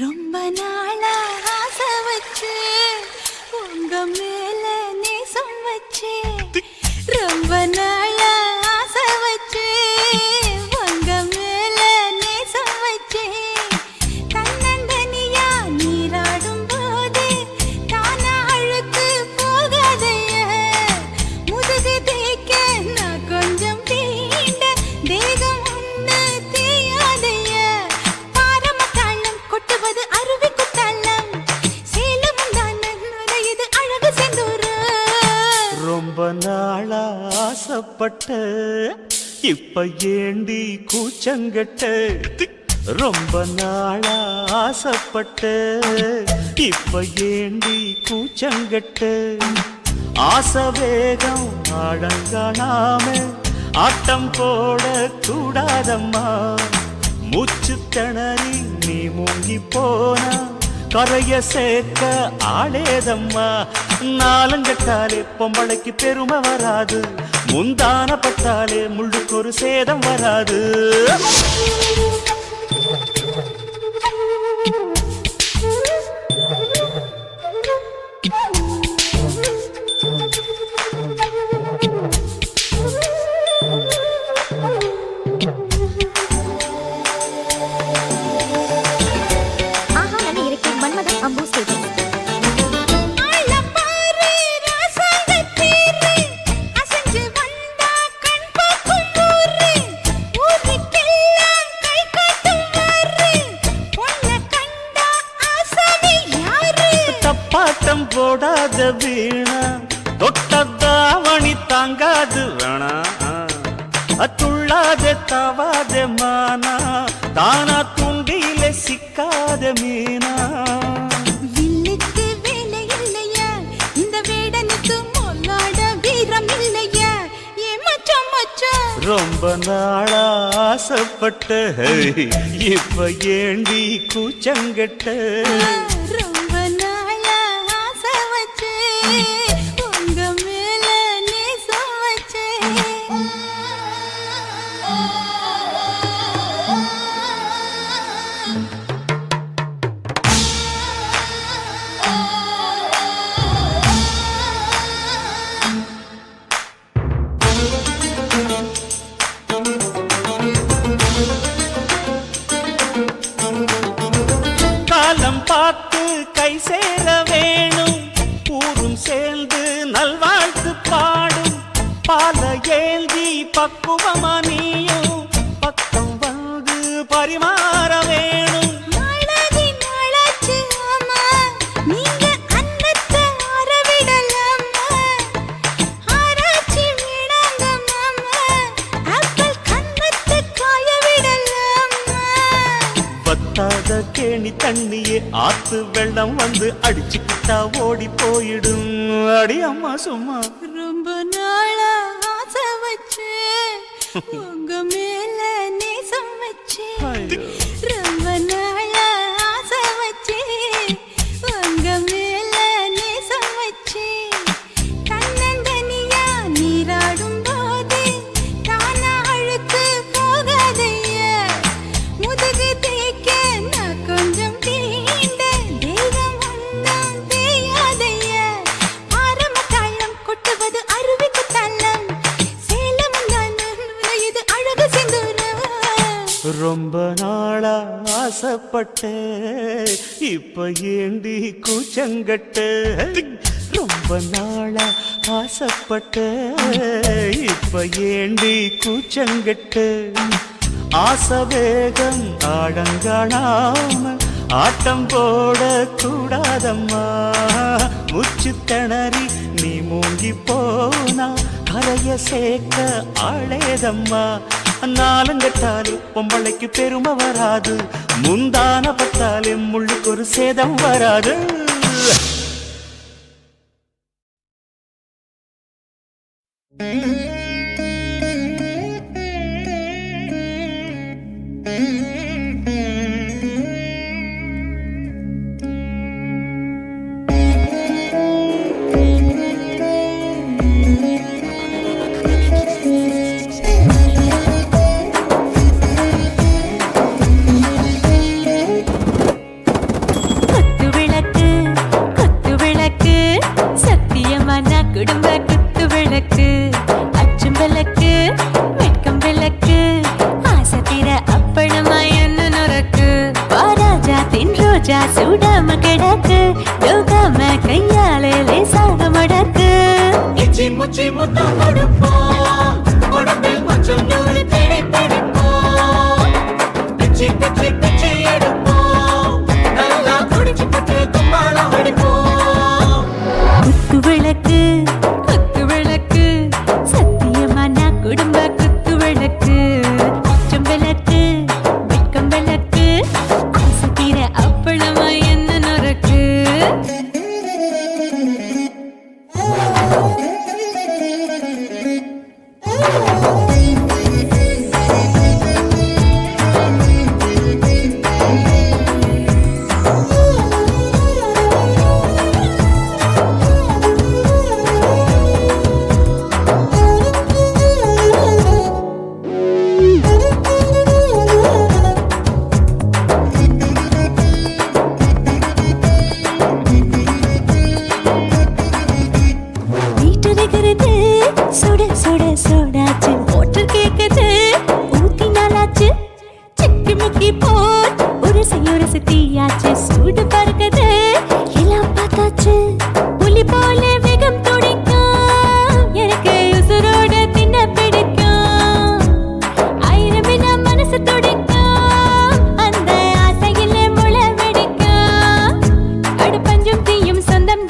ரொம்ப நாளா ஆசை வச்சு உங்க மேல நேசம் வச்சு ரொம்ப நாளா ஆசை வச்சு உங்க மேல நேசம் வச்சு தன்னந்தனியா நீராடும் போது தானா அழுக்கு போகாதைய முதுகு தேய்க்க நான் கொஞ்சம் தீண்ட தேகம் ஒன்று தேயாதைய பாரமத்தாளம் கொட்டுவது அருவி குத்தாளம் சேலமும் தான நுழையுது அழகு செந்தூர ரொம்ப நாளா ஆசைப்பட்ட இப்ப ஏண்டி கூச்சங்கட்ட ரொம்ப நாளா ஆசைப்பட்ட இப்ப ஏண்டி கூச்சங்கட்ட ஆசை வேகம் ஆழங்காணாம ஆட்டம் போட கூடாதம்மா மூச்சு திணறி நீ மூங்கி போனா கரைய சேர்க்க ஆளேதம்மா நாலங்கட்டாலே பொம்பளைக்கு பெருமை வராது முந்தான பட்டாலே முள்ளுக்கு ஒரு சேதம் வராது கை ஆட்டம் போடாத வீணா தொட்டதாவணி தாங்காது வேணா துள்ளாத தவாத மானா தானா துண்டியில சிக்காத மீனா வில்லுக்கு வேலை இல்லையா இந்த வேடனுக்கு மொல்லாட வீரம் இல்லையா ஏ மச்சான் மச்சான் ரொம்ப நாளா ஆசைப்பட்ட இப்ப ஏண்டி கூச்சங்கட்ட ரொம்ப நாளா ஆசை வச்சே உங்க மேல நேசம் வச்சே காலம் பார்த்து கை சேர வேணும் ஊரும் சேர்ந்து நல்வாழ்த்து பாடும் பால ஏந்தி பக்குவமா நீயும் பக்கம் வந்து பரிமாற வேணும் நாளாகி நாளாச்சு ஆமா நீங்க அன்னத்தை ஆரவிடலாமா ஆராய்ச்சி விடாங்க மாமா ஆப்பிள் கன்னத்தை காய விடலாமா பத்தாத கேணி தண்ணியே ஆத்து வெள்ளம் வந்து அடிச்சுக்கிட்டா ஓடி போயிடும் அடி அம்மா சும்மா ரொம்ப நாளா ஆசை வச்சே உங்க மேல நேசம் வச்சே ஐயோ. ரொம்ப நாளா ஆசை வச்சே உங்க மேல நேசம் வச்சே தன்னந்தனியா நீராடும் போது தானா அழுக்கு போகாதையா முதுகு தேய்க்க நான் கொஞ்சம் தீண்ட தேகம் ஒன்றும் தேயாதையா ஆரம்பத்தாளம் கொட்டுவது அருவிக்கு தள்ளம் சேலம் இது அழகு செந்தூரம் ரொம்ப நாளா ஆசைப்பட்ட இப்ப ஏண்டி கூச்சங்கட்ட ரொம்ப நாளா ஆசைப்பட்ட இப்ப ஏண்டி கூச்சங்கட்ட ஆசை வேகம் ஆடங்காணாம ஆட்டம் போட கூடாதம்மா முச்சு திணறி நீ மூங்கி போனா கரைய சேர்க்க ஆளேதம்மா நாலுங்கட்டாலே பொம்பளைக்கு பெருமை வராது முந்தான பட்டாலே முள்ளுக்கு ஒரு சேதம் வராது குத்து விளக்கு சத்தியமான குடும்ப குத்து விளக்கு அச்சும் விளக்கு வெட்கம் விளக்கு ஆசை தீர அப்பளமா என்ன நுறக்கு வாராஜா தின் ரோஜா சூடாம கிடக்கு யோகாம கையாலே லேசாக மடக்கு இச்சி முச்சி முத்தம் கொடுப்போம் உடம்பில் கொஞ்சம் நூறு தேடி பிடிப்போம் பிச்சி பிச்சி பிச்சி எடுப்போம் நல்லா குடிச்சு பட்டு கும்மாளம் அடிப்போம் குத்து விளக்கு சத்தியமான குடும்ப குத்து விளக்கு அச்சம் விளக்கு வெட்கம் விளக்கு ஆசை தீர அப்பளமா என்ன நுறக்கு வீட்டருகிறது சுட சுட சோடாச்சு மோட்டர் கேக்குது ஊத்தி நாளாச்சு சிக்கி முக்கி போட் உரசை தீயாச்சு சூடு பறக்குது எல்லாம் பார்த்தாச்சு புலி போல வேகம் துடிக்கும் எனக்கு உசுரோட தின்ன பிடிக்கும் ஆயிரம் மனசு துடிக்கும் அந்த ஆசையிலே முளை வெடிக்கும் அடுப்பஞ்சும் தீயும் சொந்தம்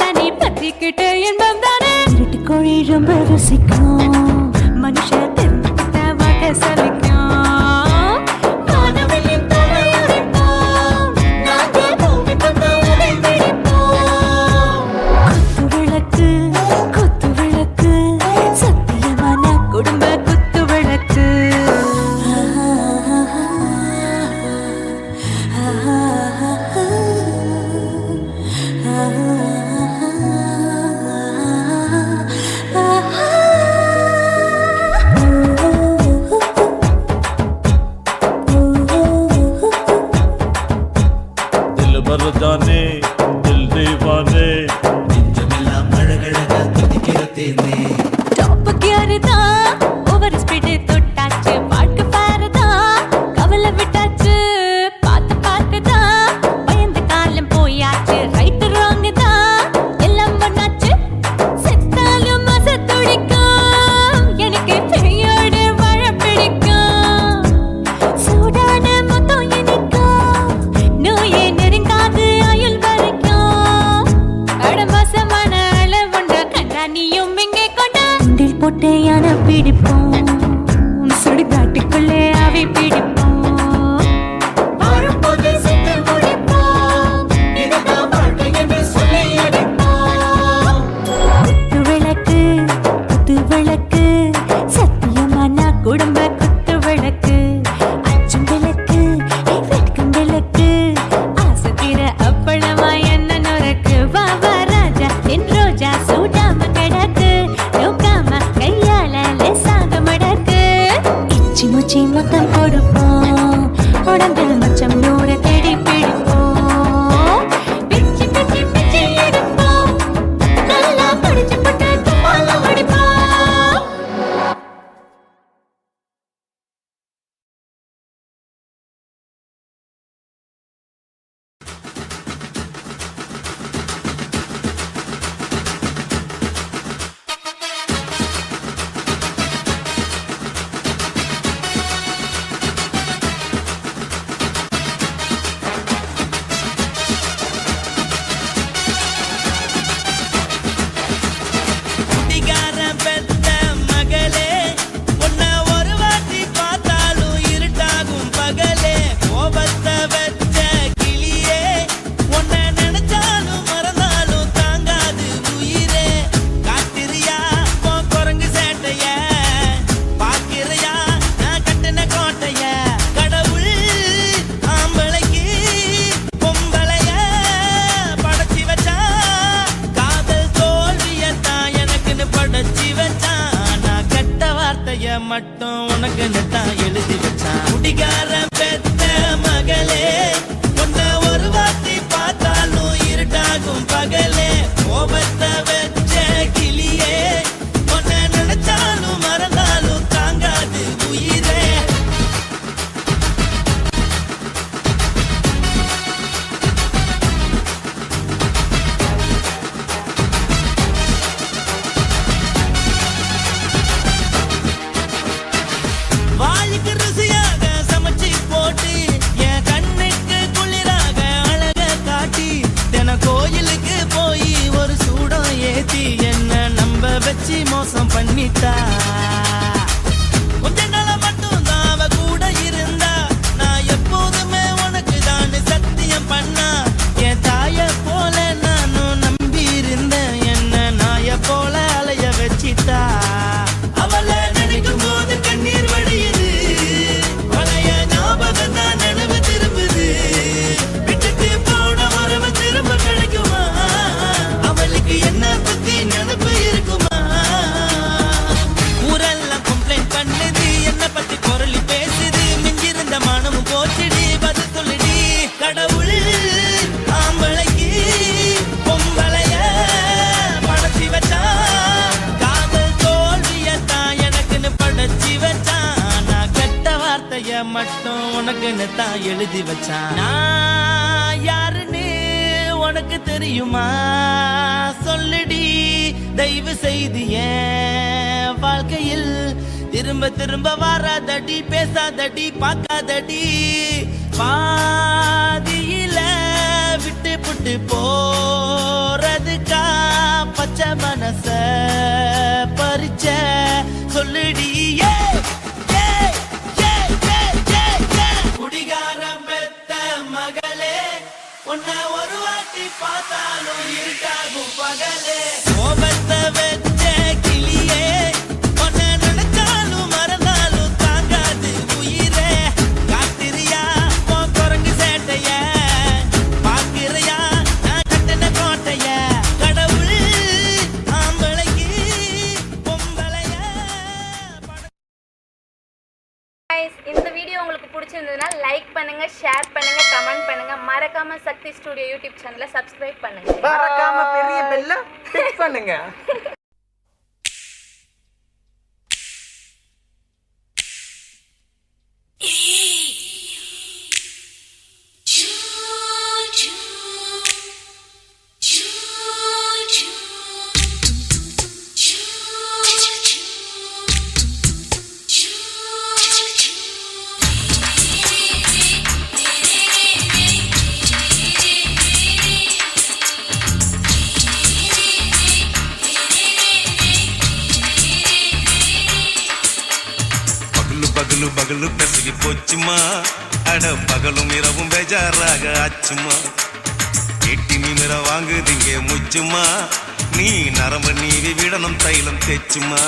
ருசிக்கும் மனுஷ தெரிஞ்சுக்கிட்ட வாக்க சலிக்கும் வானவெளியின் தலையுரைப்போம் நாங்கள் பூமி தந்த உரை வெடிப்போம் குத்து விளக்கு சத்தியமான குடும்ப குத்து விளக்கு दिल भर जाने दिल दीवाने நெஞ்சமெல்லாம் அழகழகா துடிக்கிறதேனே டாப் கியர் தான் ஓவர் ஸ்பீடு தொட்டாச்சு வாழ்க்கை பாரு தான் கவலை விட்டாச்சு பார்த்து தான் பயந்து காலம் போயாச்சு ரைட் ராங் தான் எல்லாம் பண்ணாச்சு செத்தாலும் மச துடிக்கும் எனக்கு பெரியோட வாழ பிடிக்கும் சூடான மொத்தம் இனிக்கும் நோயே நெருங்காது ஆயுள் வரைக்கும் அடமசமான அளவுண்ட கண்டா நீயும் இங்கே கொண்டா உண்டில் போட்டு யானை பிடிப்போம் சுடுகாட்டுக்குள்ளே அவை பிடிப்போம் வாழும்போது செத்து முடிப்போம் இதுதான் வாழ்க்கை என்று சொல்லி அடிப்போம் குத்து விளக்கு சத்தியமான குடும்ப குத்து விளக்கு அச்சும் விளக்கு வெட்கும் விளக்கு ஆசை தீர அப்பளமா என்ன நுறக்கு வா வா ராஜா என் ரோஜா சூடாம கிடக்கு நோக்காம கையால லேசாக மடக்கு இச்சி முச்சி மொத்தம் கொடுப்போம் உடம்பில் மச்சம் நூறு தேடி பிடிப்போம் பிச்சி பிச்சி பிச்சி எடுப்போம் நல்லா படிச்சு போட்டு துப்பால வடிப்போம் குடிகாரன் பெத்த மகளே உன்னை ஒரு வாட்டி பார்த்தாலும் இருட்டாகும் பகலே கோபத்தை வச்ச கிளியே உன்னை நினைச்சாலும் மறந்தாலும் தாங்காது உயிரே காத்திரியா உன் குரங்கு சேட்டைய பாக்கிறையா நான் கட்டின கோட்டைய கடவுள் ஆம்பளைக்கு பொம்பளைய படைச்சி வச்சா காதல் தோல்வியத்தான் எனக்குன்னு படைச்சி வச்சான் நான் கெட்ட வார்த்தைய மட்டும் உனக்குன்னு தான் எழுதி வச்சான் குடிகாரன் பெத்த மகளே உன்னை ஒரு வாட்டி பார்த்தாலும் இருட்டாகும் பகலே கோபத்தை வச்ச கிளியே உன்னை நினைச்சாலும் மறந்தாலும் தாங்காது உயிரே வாய்க்கு ருசியாக சமைச்சு போட்டு என் கண்ணுக்கு குளிராக அழக காட்டி தின கோயிலுக்கு போய் ஒரு சூடம் ஏத்தி என்ன நம்ப வச்சு மோசம் பண்ணிட்டா கொஞ்ச நாள மட்டும் தான் அவ கூட இருந்தா நான் எப்போதுமே உனக்கு தான் சத்தியம் பண்ணா என் தாய போல நானும் நம்பி இருந்தேன் என்ன நாய போல அலைய வச்சிட்டா அவளை நினைக்கும் போது கண்ணீர் வடியுது பழைய ஞாபகம் தான் நினைவு திரும்புது விட்டுட்டு போன உறவு திரும்ப கிடைக்குமா அவளுக்கு என்ன பத்தி நினைப்பு இருக்குமா ஊரெல்லாம் கம்ப்ளைண்ட் பண்ணுது என்ன பத்தி பொருளி பேசுது மிஞ்சிருந்த மானமும் போச்சுடி பதில் சொல்லுடி கடவுள் ஆம்பளைக்கு பொம்பளைய படைச்சி வச்சா காதல் தோல்வியத்தான் எனக்குன்னு படைச்சி வச்சான் நான் கெட்ட வார்த்தைய மட்டும் உனக்குன்னு தான் எழுதி வச்சான் நான் யாருன்னு உனக்கு தெரியுமா சொல்லுடி தயவு செய்து என் வாழ்க்கையில் திரும்ப திரும்ப வராதடி பேசாதடி பார்க்காதடி பாதியில விட்டு புட்டு போறதுக்கா பச்சை மனச பறிச்ச வச்ச சொல்லுடி குடிகாரம் பெத்த மகளே உன்னை ஒரு வாட்டி பார்த்தாலும் இருக்காகும் பகலே கோபத்தை வச்ச கிளியே உன்னை நினைச்சாலும் மறந்தாலும் தாங்காது உயிரே காத்திரியா உன் குரங்கு சேட்டைய பாக்கிறையா நான் கட்டின கோட்டைய கடவுள் ஆம்பளைக்கு பொம்பளைய Guys, இந்த வீடியோ உங்களுக்கு பிடிச்சிருந்ததுன்னா லைக் பண்ணுங்க, ஷேர் பண்ணுங்க, கமெண்ட் பண்ணுங்க, மறக்காம சக்தி ஸ்டுடியோ யூடியூப் சேனலை சப்ஸ்கிரைப் பண்ணுங்க. மறக்காம பெரிய பெல்ல கிளிக் பண்ணுங்க. பகலு பகலு பெசகி போச்சுமா அட பகலும் இரவும் பேஜாராக ஆச்சுமா எட்டி நிமிர வாங்குதிங்க முச்சுமா நீ நரம்பு நீவி விடணும் தைலம் தேச்சுமா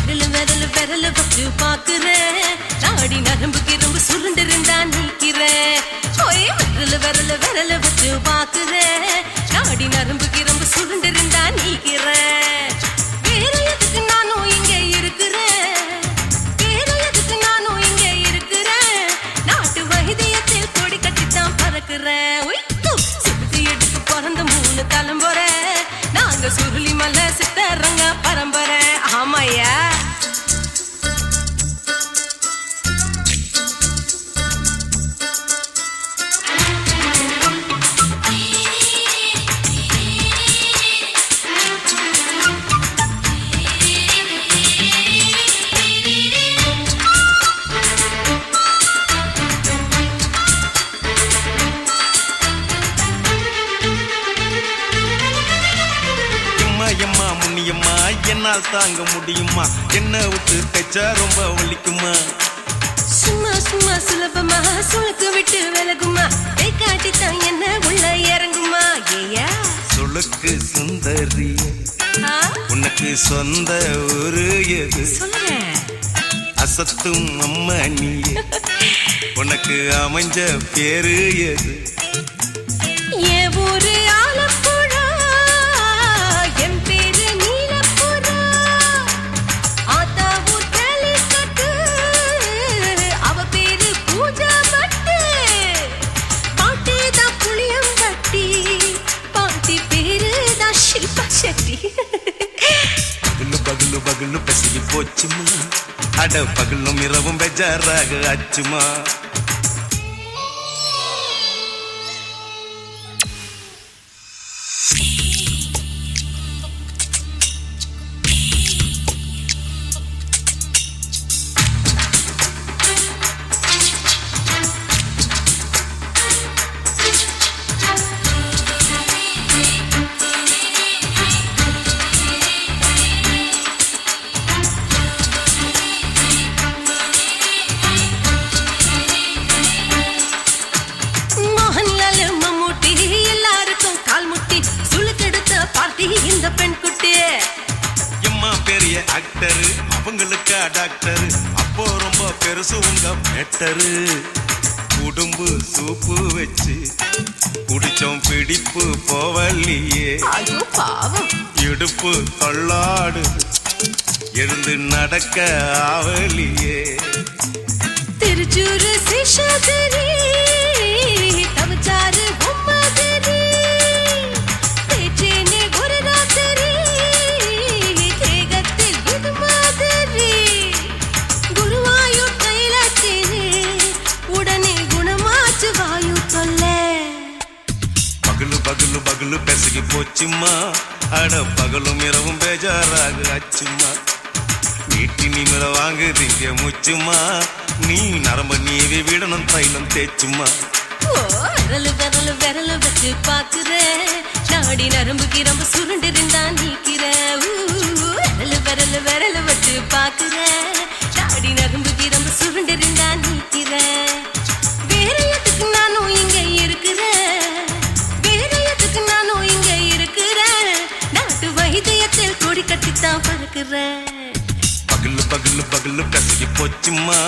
விரல் விரல் வச்சு பாக்குறேன் நாடி நரம்பு கிரம்பு சுருண்டு இருந்தா நீக்கிறேன் விரல் வச்சு பாக்குறேன் நாடி நரம்பு கிரம்பு சுருண்டு இருந்தா நீக்கிறேன் வேற எதுக்கு நானும் இங்க இருக்கிறேன் வேற எதுக்கு நானும் இங்க இருக்கிறேன் நாட்டு வைத்தியத்தில் கொடி கட்டித்தான் பறக்கிறேன் சுத்தி எடுத்து பிறந்த 3 தலைமுறை நாங்க சுருளி மலை சித்தரங்க பரம்பரை ஆமாய்யா எம்மா முன்னியம்மா என்னால் தாங்க முடியுமா என்ன விட்டு தைச்சா ரொம்ப வலிக்குமா சும்மா சும்மா சுலபமா சுளுக்கு விட்டு விலகுமா கை காட்டித்தான் என்ன உள்ள இறங்குமா ஏயா சுளுக்கு சுந்தரி உனக்கு சொந்த ஒரு எது சொல்றேன் அசத்தும் அம்மா நீ உனக்கு அமைஞ்ச பேரு எது என் ஊரு ஆலப்புழா என் பேரு நீலப்புறா ஆத்தா ஊர் கேலிக்கட்டு அவ பேரு பூஜா பட்டு பாட்டி தான் புளியம்பட்டி பாட்டி பேரு தான் ஷில்பா செட்டி பகலு பகலு பகலு பசிக்கு போச்சுமா அட பகலும் இரவும் பெஜாராக ஆச்சுமா மோகன்லால் மம்மூட்டி எல்லாருக்கும் கால் முட்டி சுளுக்கெடுத்த பார்ட்டி இந்த பெண் குட்டி எம்மா பெரிய ஆக்டரு அவங்களுக்கா டாக்டரு அப்போ ரொம்ப பெருசு உங்க மேட்டரு உடம்பு சூப்பு வச்சு குடிச்சோம் பிடிப்பு போவல்லையே ஐயோ பாவம் இடுப்பு தள்ளாடு எழுந்து நடக்க ஆவலியே திருச்சூரு சிஷாதிரி தவச்சாரு பொம்மதிரி தேச்சேனே ஒரு ராத்திரி தேகத்தில் இது மாதிரி குருவாயூர் தைலத்தினே உடனே குணமாச்சு வாயு தொல்லை பகலு பகலு பகலு பெசகி போச்சுமா அட பகலும் இரவும் பேஜாராக ஆச்சுமா வீட்டி நிமிர வாங்குதிங்க முச்சுமா நீ நரம்பு நீவி விடணும் தைலம் தேச்சுமா விரல் வச்சு பாக்குறேன் நாடி நரம்பு கிரம்பு சுருண்டு இருந்தா நீக்கிற விரல் பாக்குற தாடி நரம்பு கிரம்பு சுருண்டிருந்தா நீக்கிற வேற எதுக்கு நானும் இங்க இருக்கிறேன் வேற எதுக்கு நானும் இங்க இருக்கிறேன் நாட்டு வைத்தியத்தில் கொடி கட்டித்தான் பறக்குறேன் பகலு பகலு பகலு கசகி போச்சுமா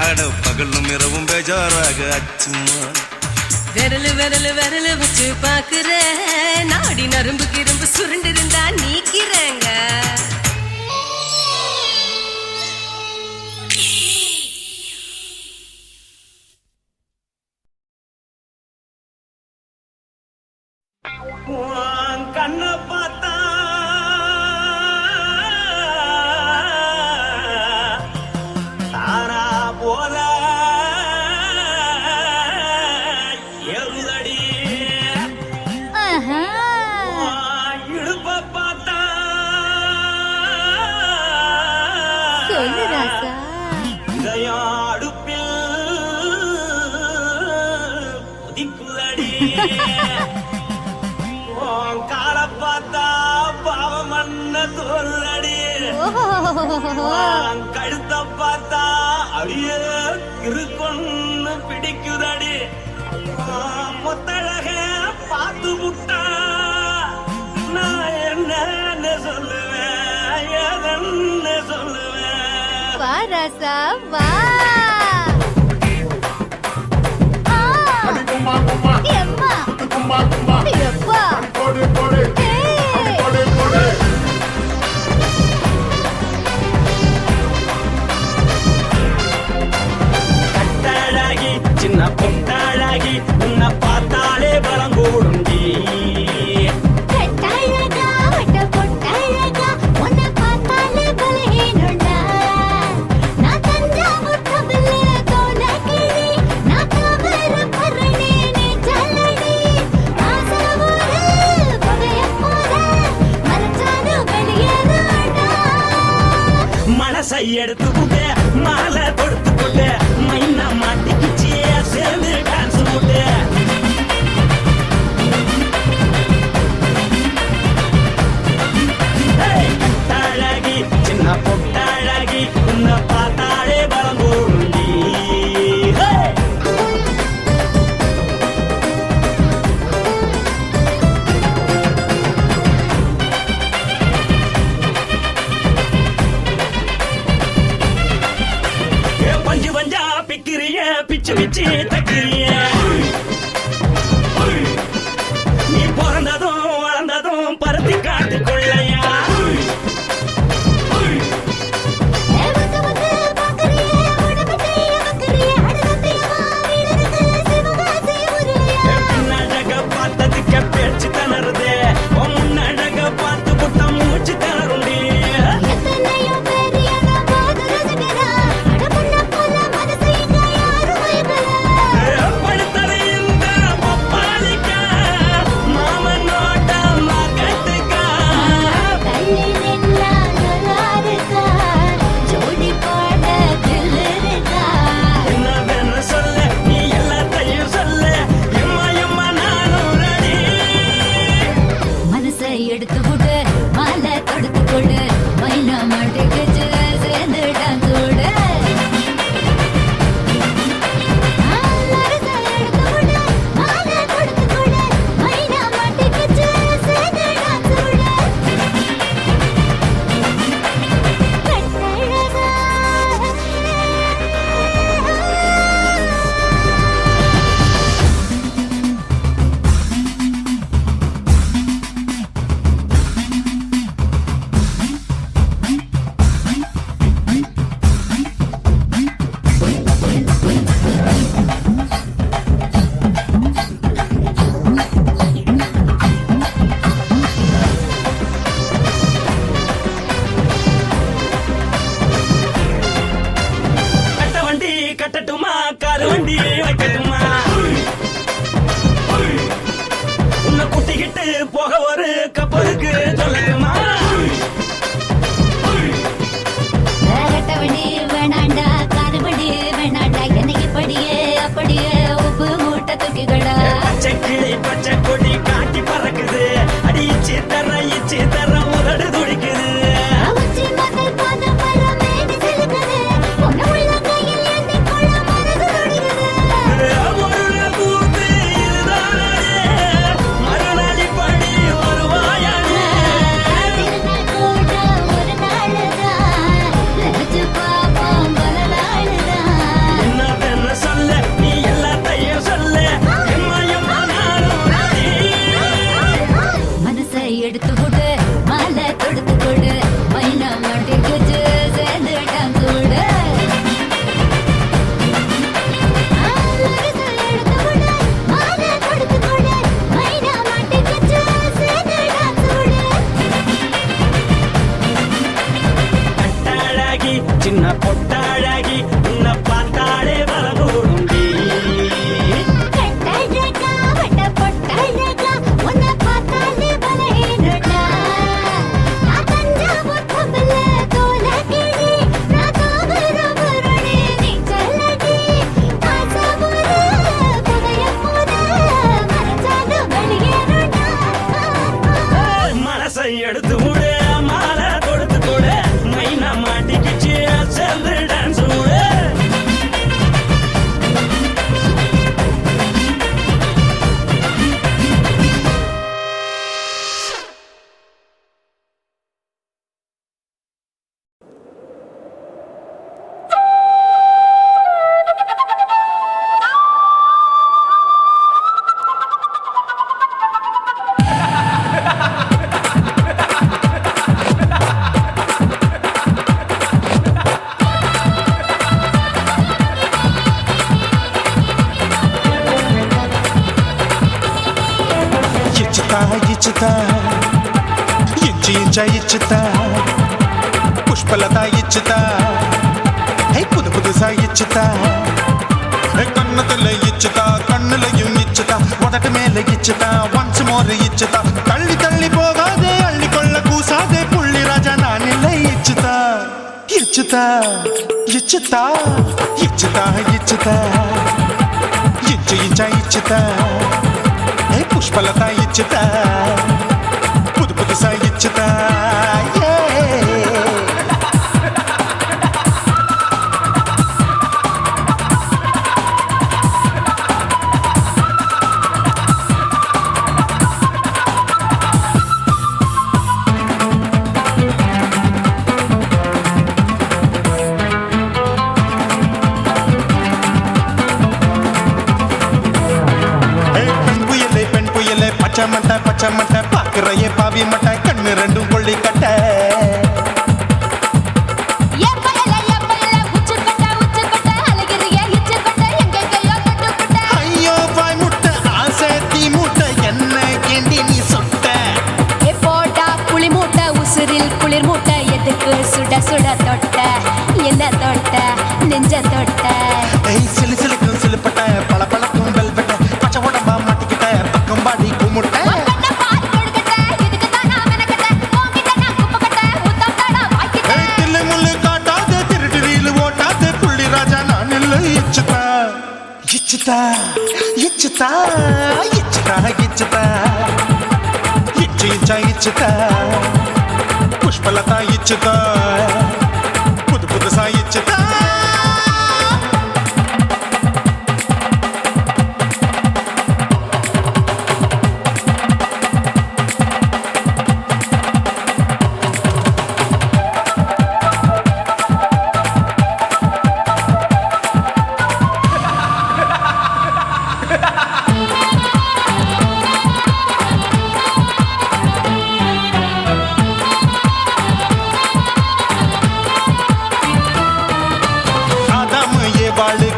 அட பகலும் இரவும் பேஜாராக அச்சுமா விரலு விரலு விரலு வச்சு பாக்குற நாடி நரம்பு கிரம்பு சுருண்டிருந்தா நீக்கிறேங்க கண்ண பார்த்தா தாரா போல எழுதடி இடுப்ப பார்த்தா இதயம் அடுப்பில் உதிக்குதடி கால பார்த்தா பாவம் மண்ண தோல்லடி கழுத்த பார்த்தா அடியே இருக்குன்னு பிடிக்குதடி மொத்தழக பார்த்து விட்டா நான் என்ன சொல்லுவேன் எதன்னு சொல்லுவேன் வாராசா வா எம்மா எப்பா கட்டழகி சின்ன பொட்டழகி உன்னை பார்த்தாலே பலம் கூடுண்டி கட்டழகா வட்ட பொட்டழகா உன்னை பார்த்தாலே பலஹீனண்டா நான் தஞ்சாவூர் கபிலே தோலகிரி நான் கவர பரணி நீ ஜல்லடி ஆசவூரு பகைய போல மரச்சாடு வெளியேறாடா மனசை எடுத்துக்கிட்டு மாலை தொடுத்துக்கிட்டு மைனா மாட்டிக்கிச்சு சேர்ந்து டான்ஸ் போட்டு கட்டழகி சின்ன பொட்டழகி உன்னை பார்த்தாலே பலம் கூடுண்டி பஞ்சு பஞ்சா பிக்கிறிய பிச்சு பிச்சு தக்கிறிய நீ பிறந்ததும் வளர்ந்ததும் பருத்தி காட்டு கொள்ளையா வந்து வந்து பாக்கறியே உடம்பத்தைய வக்கறியே அடுத்தத்தையமா வீரருக்கு சிவகாசி உருளையா பின்னழக பார்த்ததுக்கு பேச்சு தளருது முன்னழக பார்த்து புட்டம் மூச்சு தளருண்டி எத்தனையோ பேர் என்ன போது ரசிக்கிறா அடமுன்ன போல மனசை இங்க யாரும் வைக்கல படுத்தது இந்த பப்பாளிக்கா மாமன் நோட்டம் மகட்டுக்கா தள்ளி நின்னா நல்லாருக்கா ஜோடி பாட தில்லிருக்கா என்னவென்னு சொல்ல நீ எல்லாத்தையும் சொல்ல எம்மா எம்மா நானும் ரெடி மனசை எடுத்து விடு மாலை தொடுத்து கொடு மைனா மாட்டுக்கு சேர்ந்து டான்ஸ் விடு மனசை எடுத்து விடு மாலை தொடுத்து கொடு மைனா மாட்டுக்கு சேர்ந்து டான்ஸ் விடு கட்டழகா கட்ட வண்டி கட்டட்டுமா காரு வண்டி வைக்கட்டுமா உன்னை கூட்டிக்கிட்டு போக ஒரு கப்பலுக்கு சொல்லட்டுமா வேறட்டவடி வேணாண்டா காருபடி வேணாண்டா என்னைக்கு படியே அப்படியே உப்பு மூட்டை தூக்கிக்கடா பச்சை கிளி பச்சை கொடி காட்டி பறக்குது அடி இச்சி தர உதடு துடிக்குது உச்சி முதல் பாதம் வர மேடு ఇచ్చుతా ఇంచి ఇంచ ఇచ్చుతా పుష్పలత ఇచ్చుతా புது புதுசா இச்சுதா கண்ணத்துல இச்சுதா கண்ணுலையும் இச்சுதா உதட்டு மேல இச்சுதா ஒன்ஸ் மோர் இச்சுதா தள்ளி தள்ளி போகாதே அள்ளி கொள்ள கூசாதே புள்ளி ராஜா நான் இல்லை இச்சுதா இச்சுதா இச்சுதா இச்சுதா இச்சுதா இச்சு இச்சா இச்சுதா புஷ்பலதா இச்சுதா புது புதுசா இச்சுதா பச்சை மட்டை பாக்குறையே பாவி மட்டை கண்ணு ரெண்டும் கொள்ளி கட்ட ஐயோ பாய் முட்டை ஆசை தீ மூட்டை என்ன கேண்டி நீ சொட்ட போட்டா புளி மூட்டை உசுரில் குளிர் மூட்டை எதுக்கு சுட சுட தொட்ட என்ன தொட்ட நெஞ்ச தொட்ட சிலு சிலுக்கும் சிலுப்பட்ட பல பழக்கும் வெல்வெட்ட பச்சை உடம்பா மாட்டிக்கிட்ட பக்கம் பாடி குமுட்ட இச்சுதா இச்சுதா இச்சுதா இச்சுதா இச்சு இச்சா இச்சுதா புஷ்பலதா இச்சுதா புது புதுசா இச்சுதா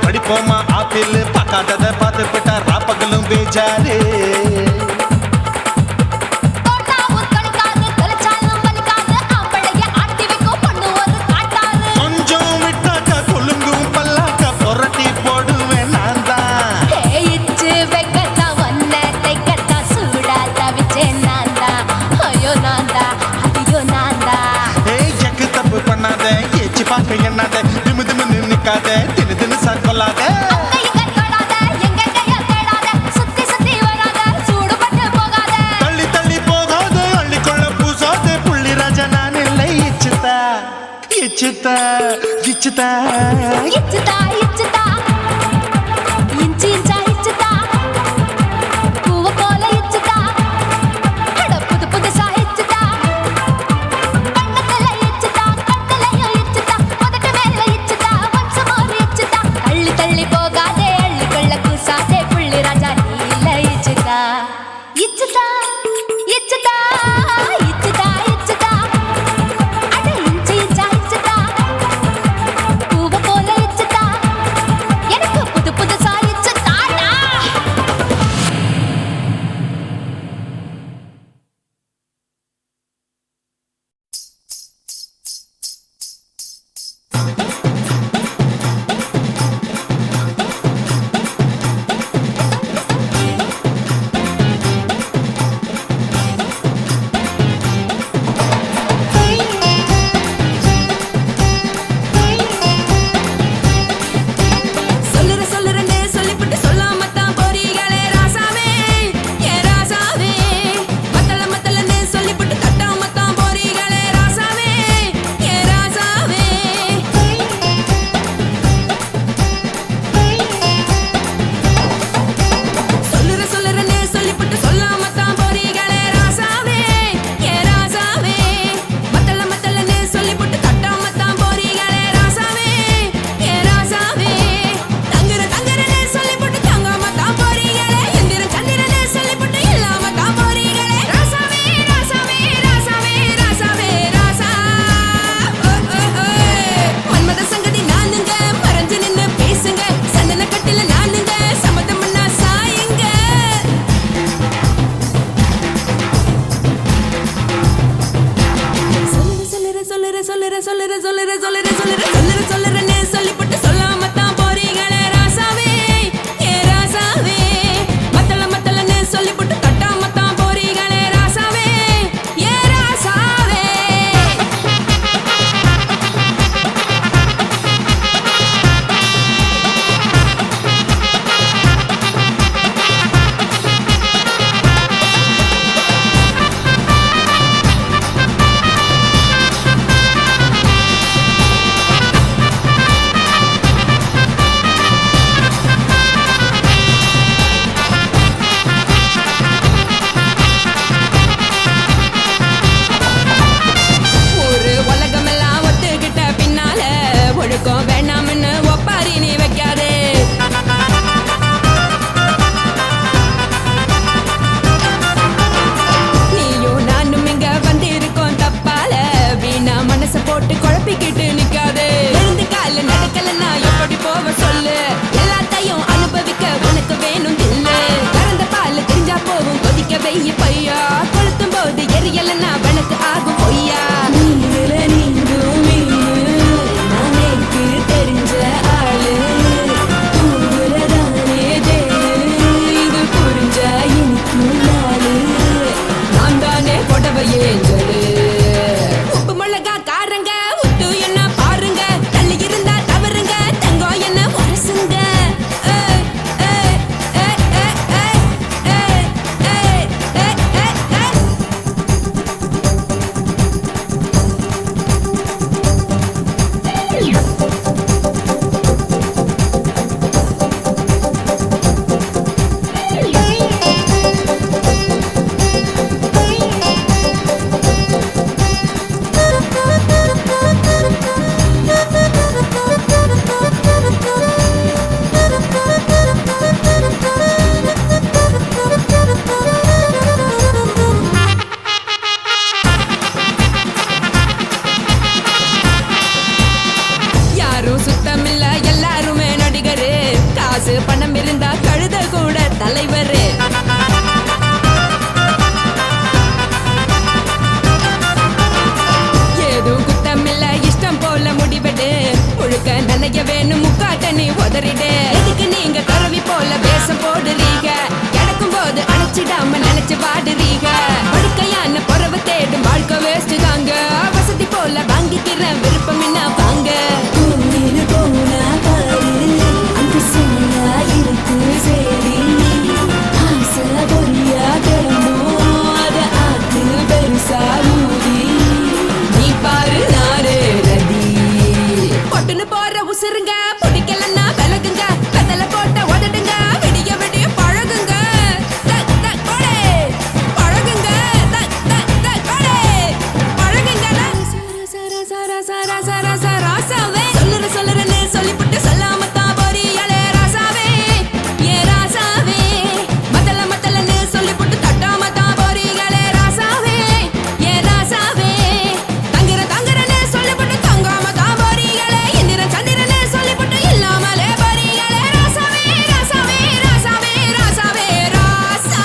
படிப்போமா ஆப்பிள் பார்க்காதத பார்த்து விட்டா ராப்பகலும் பேஜாரு கொஞ்சம் விட்டாக்க கொலுங்கும் பல்லாக்க புரட்டி போடுவேன் நான் தான் இச்சு வெக்கத்தான் வந்த தைக்கத்தான் சூடா தவிச்சேன் நான் தான் ஐயோ நான் தான் ஐயோ நான் தான் எக்கு தப்பு பண்ணாத ஏச்சு பார்க்க எண்ணாத திமு திமுன்னு நிக்காத தினு தினு கொள்ளாத தள்ளி தள்ளி போகாத அள்ளி கொள்ள பூசாத புள்ளி ராஜா நான் இல்லை இச்சுதா இச்சுதா இச்சுதா இச்சுதா இச்சுதா இஞ்சி இஞ்சா இச்சுதா பூவ போல இச்சுதா அட புது புதுசா இச்சுதா கண்ணத்துல இச்சுதா கண்ணுலயும் இச்சுதா உதட்டு மேல இச்சுதா ஒன்ஸ் மோர் இச்சுதா தள்ளி தள்ளி போகாதே அள்ளி கொள்ள கூசாதே புள்ளி ராஜா நீ இல்ல இச்சுதா இச்சுதா இச்சுதா இச்சுதா இச்சுதா அட இஞ்சி இஞ்சா இச்சுதா பூவ போல இச்சுதா சொல்லுறேன்னு சொல்லிப்பட்டு சொல்லாம தான் போறீங்களே ராசாவே ஏ ராசாவே மத்தளன்னு சொல்லிப்பட்டு கட்டாம தான் போறீங்களே ராசாவே ஏ ராசாவே வேணாம்னு ஒப்பாரி நீ வைக்காதே நீயும் நானும் இங்க வந்திருக்கோம் தப்பால வீணா மனச போட்டு குழப்பிக்கிட்டு நிக்காதே எழுந்து கால நடக்கலன்னா எப்படி போவ சொல்லு எல்லாத்தையும் அனுபவிக்க உனக்கு வேணும் இல்ல கறந்த பால் தெரிஞ்சா போகும் கொதிக்க வெய்ய பையா கொளுத்தும் போது எரியலன்னா வனக்கு ஆகும் பொய்யா தெரிஞ்ச ஆளு தூங்குறதானே ஜெயிலு இது புரிஞ்ச இனிக்கும் நாளு நான் தானே கொடவையே ஜெலு உப்பு மிளகா காரங்க உட்டு என்ன பாருங்க தள்ளி இருந்தா தவறுங்க தங்கம் என்ன வரசுங்க சுத்தமில்ல எல்லாருமே நடிகரு காசு பணம் இருந்தா கழுத கூட தலைவரு ஏதும் குத்தமில்ல இஷ்டம் போல முடிவெடு முழுக்க நனைய வேணும் முக்காட்ட நீ உதறிடு எதுக்கு நீங்க கரவி போல வேஷம் போடுறீங்க கிடக்கும் போது அணைச்சிடாம நினைச்சு வாடுறீங்க படுக்கையான பொறவை தேடும் வாழ்க்கை வேஸ்ட் தாங்க வசதி போல வாங்கிக்கிற விருப்பம் என்ன வாங்க போனா பாரு அந்த சோனா இருக்கு சரி ஆசை பொரியா கிளம்பும் அத ஆத்து பெருசா ஊதி நீ பாரு நாரு ரதி பொட்டுன்னு போற உசுருங்க பிடிக்கலன்னா விலகுங்க கதல போட்ட உதடுங்க விடிய விடிய பழகுங்க பழகுங்க பழகுங்க ராசாவே சொல்லுறேன்னு சொல்லிப்புட்டு சொல்லாம தான் போறியாலே ராசாவே ஏ ராசாவே மத்தளன்னு சொல்லிப்புட்டு தட்டாம தான் போறியாலே ராசாவே ஏ ராசாவே தங்குறேன்னு சொல்லிப்புட்டு தங்காம தான் போறியாலே இந்திரன் சந்திரன்னு சொல்லிப்புட்டு இல்லாமலே போறியாலே ராசாவே ராசாவே ராசாவே ராசாவே ராசா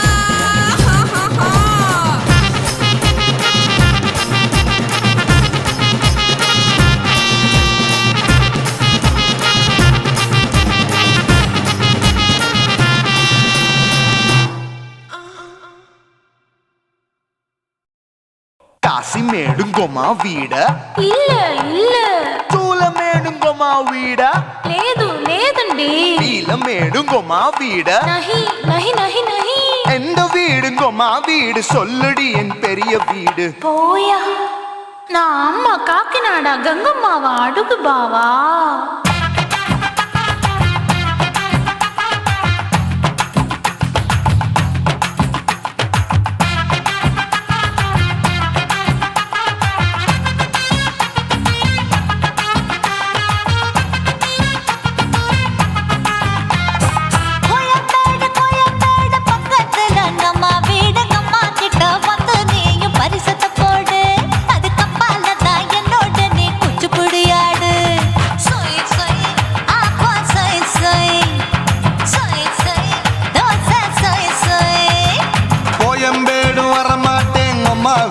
కాసి మేడుంగోమా వీడ இல்ல చూల మేడుంగోమా వీడ లేదండి నీల మేడుంగోమా వీడ నహి எந்த வீடுங்கோமா வீடு சொல்லுடி என் பெரிய வீடு போயா நான் அம்மா காக்கிநாடா கங்கம்மாவா அடுகு பாவா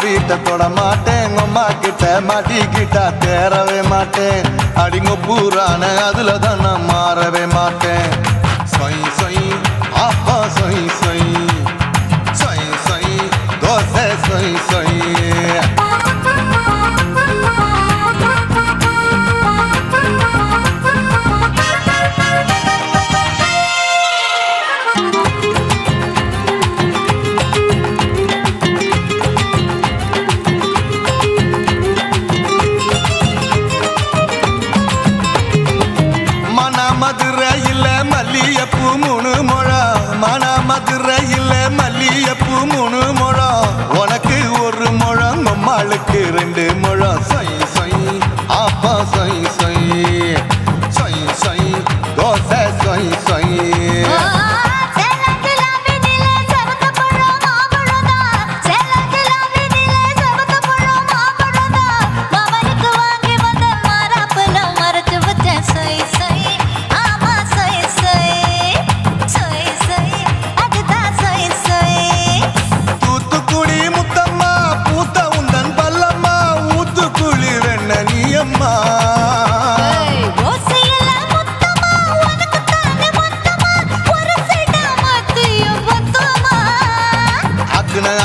வீட்டை தொட மாட்டேன் அம்மா கிட்ட மாட்டிக்கிட்டா தேரவே மாட்டேன் அடிங்க பூரான அதுல தான் நான் மாறவே மாட்டேன் சொய் சொய் ஆப்பா சொய் சொய் சொய் சொய் தோசை சொய் சொய் மதுரையில் மல்லியப்பூ 3 முழம் மன மதுரையில் மல்லியப்பூ 3 முழம் உனக்கு 1 முழம் அம்மாளுக்கு 2 முழம் சொய் சொய் ஆப்பா சொய் சொய் சொய் சொய் தோசை சொய் சொய்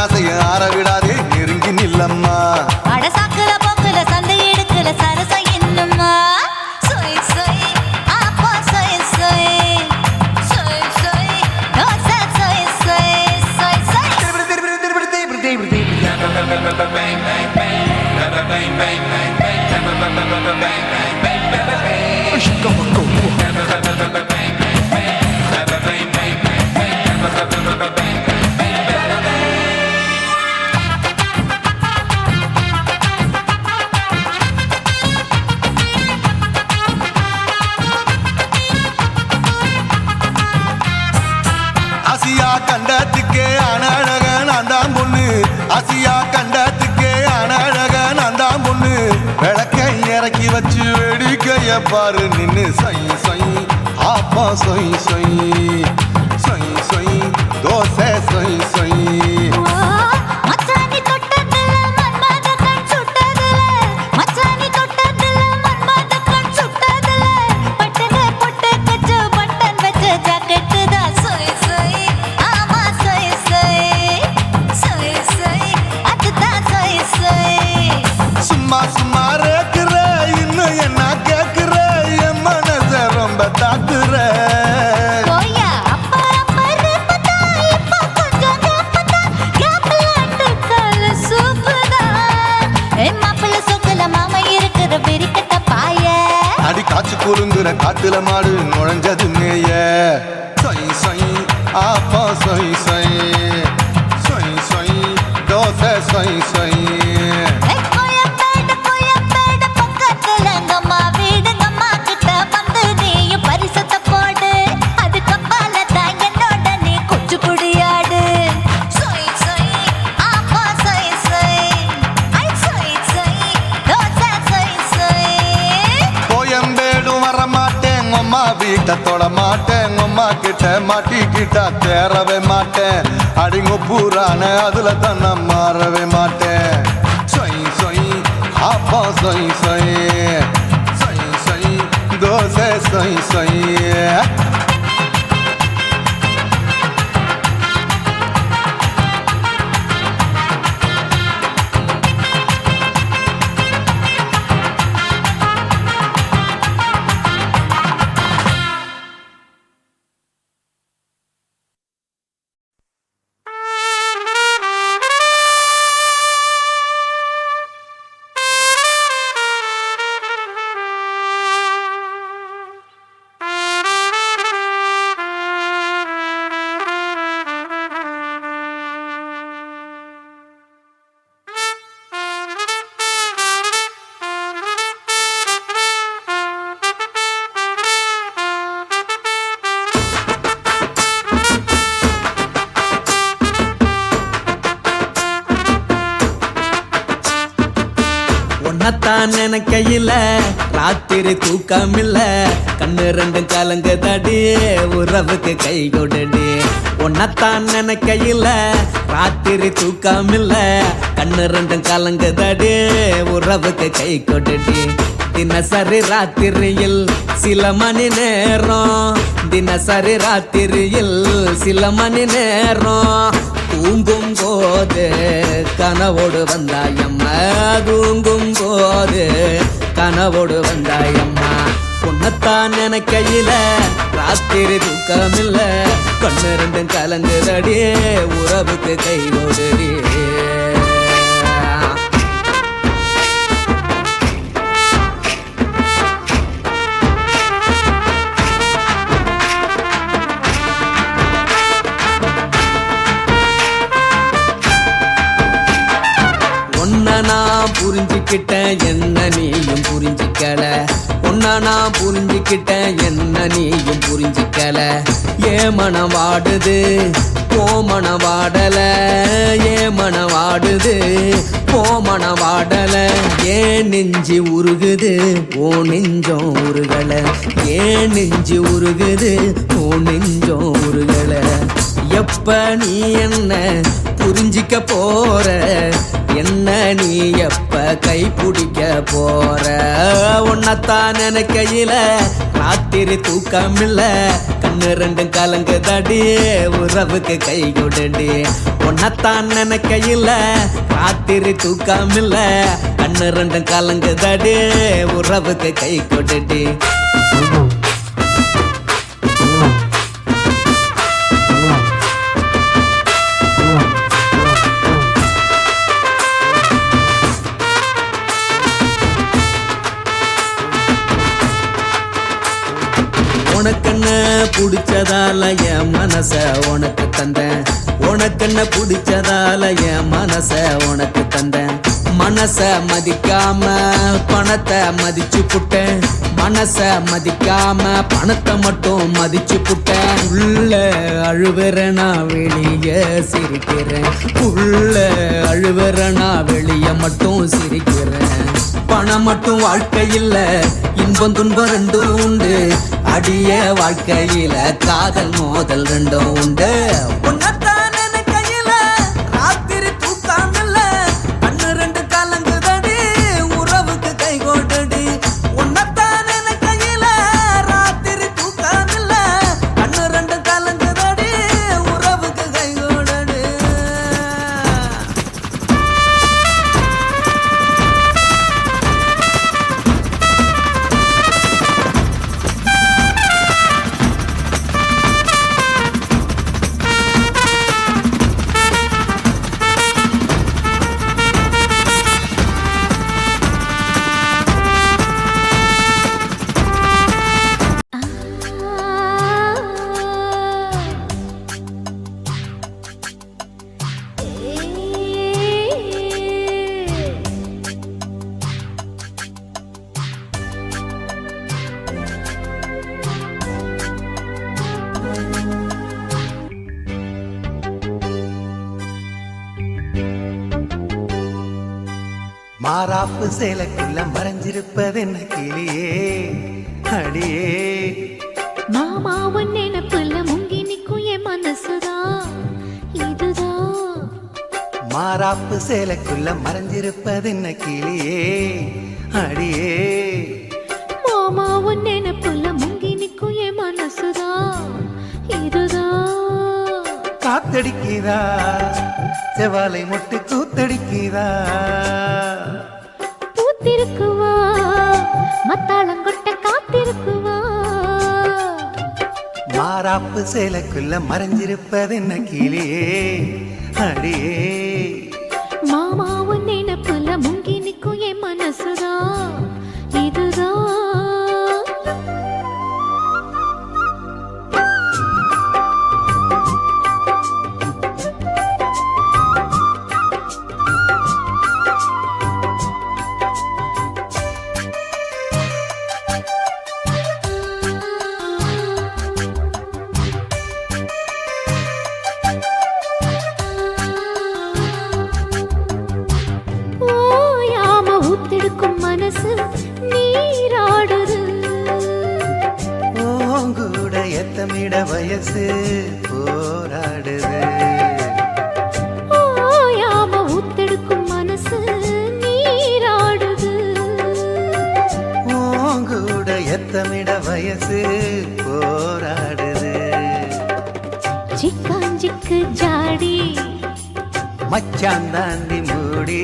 ஆசைய ஆற விடாதே நெருங்கி நில்லம்மா அடசாக்குல போக்குல சந்தை எடுக்கல சரச என்னம்மா சொய் சொய் ஆப்பா சொய் சொய் சொய் சொய் தோசை சொய் சொய் சொய் சொய் ஆசியா கண்டத்துக்கே அனழக நான் தான் பொண்ணு ஆசியா கண்டத்துக்கே அனழக நான் தான் பொண்ணு விளக்கை இறக்கி வச்சு வேடிக்கைய பாரு நின்னு சொய் சொய் ஆப்பா சொய் சொய் சொய் சொய் தோசை சொய் சொய் மச்சானி தொட்டதுல மன்மத கண் சுட்டதுல மச்சானி தொட்டதுல மன்மத கண் சுட்டதுல பட்டன பொட்டு கச்சு பட்டன் வச்ச ஜாக்கெட் தான் சொய் சொய் ஆமா சொய் சொய் சொய் சொய் அதுதான் சொய் சொய் சும்மா சும்மா ரேக்குற இன்னும் என்ன கேக்குற என் மனச ரொம்ப தாக்குற கோயா அப்பா அப்பா ரப்பதா இப்ப கொஞ்சம் ரப்பதா கேப்லாட்டு கால சூப்பரா ஏ மாப்பிள்ள சொக்கல மாமா இருக்கிற வெறிக்கட்ட பாய அடி காய்ச்சி குறுங்குற காட்டுல மாடு நுழைஞ்சது மேய சொய் சொய் ஆப்பா சொய் சொய் சொய் சொய் தோசை சொய் சொய் கோயம்பேடு பக்கத்துல எங்கம்மா வீடு அம்மா கிட்ட வந்து நீயும் பரிசத்தை போடு அது கப்பால தான் என்னோட நீ குச்சி குடியாடு சொய் சொய் ஆப்பா சொய் சொய் ஐ சொய் சொய் தோசை சொய் சொய் கோயம்பேடும் வர மாட்டேன் அம்மா வீட்டை தொட மாட்டேன் அம்மா கிட்ட மாட்டிக்கிட்டா தேரவே மாட்டேன் அடிங்க பூரான அதுல தான் நான் மாறவே மாட்டேன் சொய் சொய் ஆப்பா சொய் சொய் சொய் சொய் தோசை சொய் சொய் உன்னத்தான் நினைக்கையில ராத்திரி தூக்கமில்ல கண்ணு ரெண்டும் கலங்குதடி உறவுக்கு கை கொடுடி உன்னத்தான் நினைக்கையில ராத்திரி தூக்கமில்ல கண்ணு ரெண்டும் கலங்குதடி உறவுக்கு கை கொடுடி தினசரி ராத்திரியில் சில மணி நேரம் தினசரி ராத்திரியில் சில மணி நேரம் தூங்கும் போது கனவோடு வந்தாயம்மா தூங்கும் போது கனவோடு வந்தாயம்மா உன்னத்தான் நினைக்கையில ராத்திரி தூக்கமில்ல கண்ணு ரெண்டும் கலங்குதடி உறவுக்கு கை ஓடுடி நான் புரிஞ்சுக்கிட்டேன் என்ன நீயும் புரிஞ்சிக்கல உன்ன நான் புரிஞ்சுக்கிட்டேன் என்ன நீயும் புரிஞ்சிக்கல ஏன் மனம் வாடுது போ மனம் வாடல ஏன் மனம் வாடுது போ மனம் வாடல ஏன் நெஞ்சு உருகுது ஓ நெஞ்சம் உருகல ஏன் நெஞ்சு உருகுது ஓ நெஞ்சம் உருகல எப்ப நீ என்ன புரிஞ்சிக்க போற என்ன நீ எப்ப கை பிடிக்க போற உன்னத்தான் நினைக்கையில ராத்திரி தூக்கமில்ல கண்ணு ரெண்டும் கலங்குதடி உறவுக்கு கை கொடுடி உன்னத்தான் நினைக்கையில ராத்திரி தூக்கமில்ல கண்ணு ரெண்டும் கலங்குதடி உறவுக்கு கை கொடுடி உனக்கென்ன பிடிச்சதால என் மனச உனக்கு தந்தேன் உனக்கென்ன பிடிச்சதால என் மனச உனக்கு தந்தேன் மனச மதிக்காம பணத்தை மதிச்சு புட்டேன் மனச மதிக்காம பணத்தை மட்டும் மதிச்சு புட்டேன் உள்ள அழுவுறனா வெளிய சிரிக்கிறேன் உள்ள அழுவுறனா வெளிய மட்டும் சிரிக்கிறேன் பணம் மட்டும் வாழ்க்கையில் இன்பம் துன்பம் ரெண்டும் உண்டு அடிய வாழ்க்கையில காதல் மோதல் ரெண்டும் உண்டு உன்னத்தான் நினைக்கையில ராத்திரி தூக்கமில்ல கண்ணு ரெண்டு கலங்குதடி உறவுக்கு கை கொடுடி உன்னத்தான் நினைக்கையில ராத்திரி தூக்கமில்ல கண்ணு ரெண்டு கலங்குதடி உறவுக்கு கை கொடுடி மாறாப்பு சேலைக்குள்ள மறைஞ்சிருப்பது என்ன கிளியே அடியே மாமா உன் நினைப்புல முங்கி நிக்கும் என் மனசுதான் இதுதான் மாறாப்பு சேலைக்குள்ள மறைஞ்சிருப்பது என்ன கிளியே அடியே மாமா உன் நினைப்புல முங்கி நிக்கும் என் மனசுதான் இதுதான் காத்தடிக்குதா செவாலை முட்டு கூத்தடிக்குதா பூத்திருக்குவா மத்தாளங்கொட்ட காத்திருக்குவா மாறாப்பு சேலைக்குள்ள மறைஞ்சிருப்பது என்ன கிளியே அடியே மாமா உன் நினைப்புல முங்கி நிக்கும் என் மனசுதான் இதுதான் மனசு நீராடுது. ஓங்கூட எத்தமிட வயசு போராடுது. ஓயாம ஊத்தெடுக்கும் மனசு நீராடுது. ஓங்கூட எத்தமிட வயசு போராடுது. சிக்காஞ்சிக்கு ஜாடி மச்சான் தாண்டி மூடி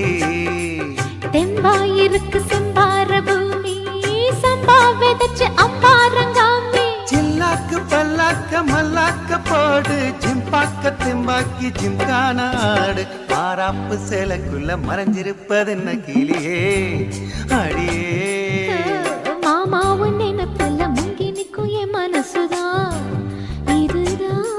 தெம்பாயிருக்கு செம்பார பூமி சம்பா விதைச்சு அம்பாரங்காமி. சில்லாக்கு பல்லாக்க மல்லாக்க போடு ஜிம்பாக்க திம்பாக்கி ஜிம்கான ஆடு. மாறாப்பு சேலைக்குள்ள மறைஞ்சிருப்பதென்ன கிளியே அடியே. மாமாவும் நினைப்பில்ல முங்கி நிற்கும் என் மனசுதான் இதுதான்.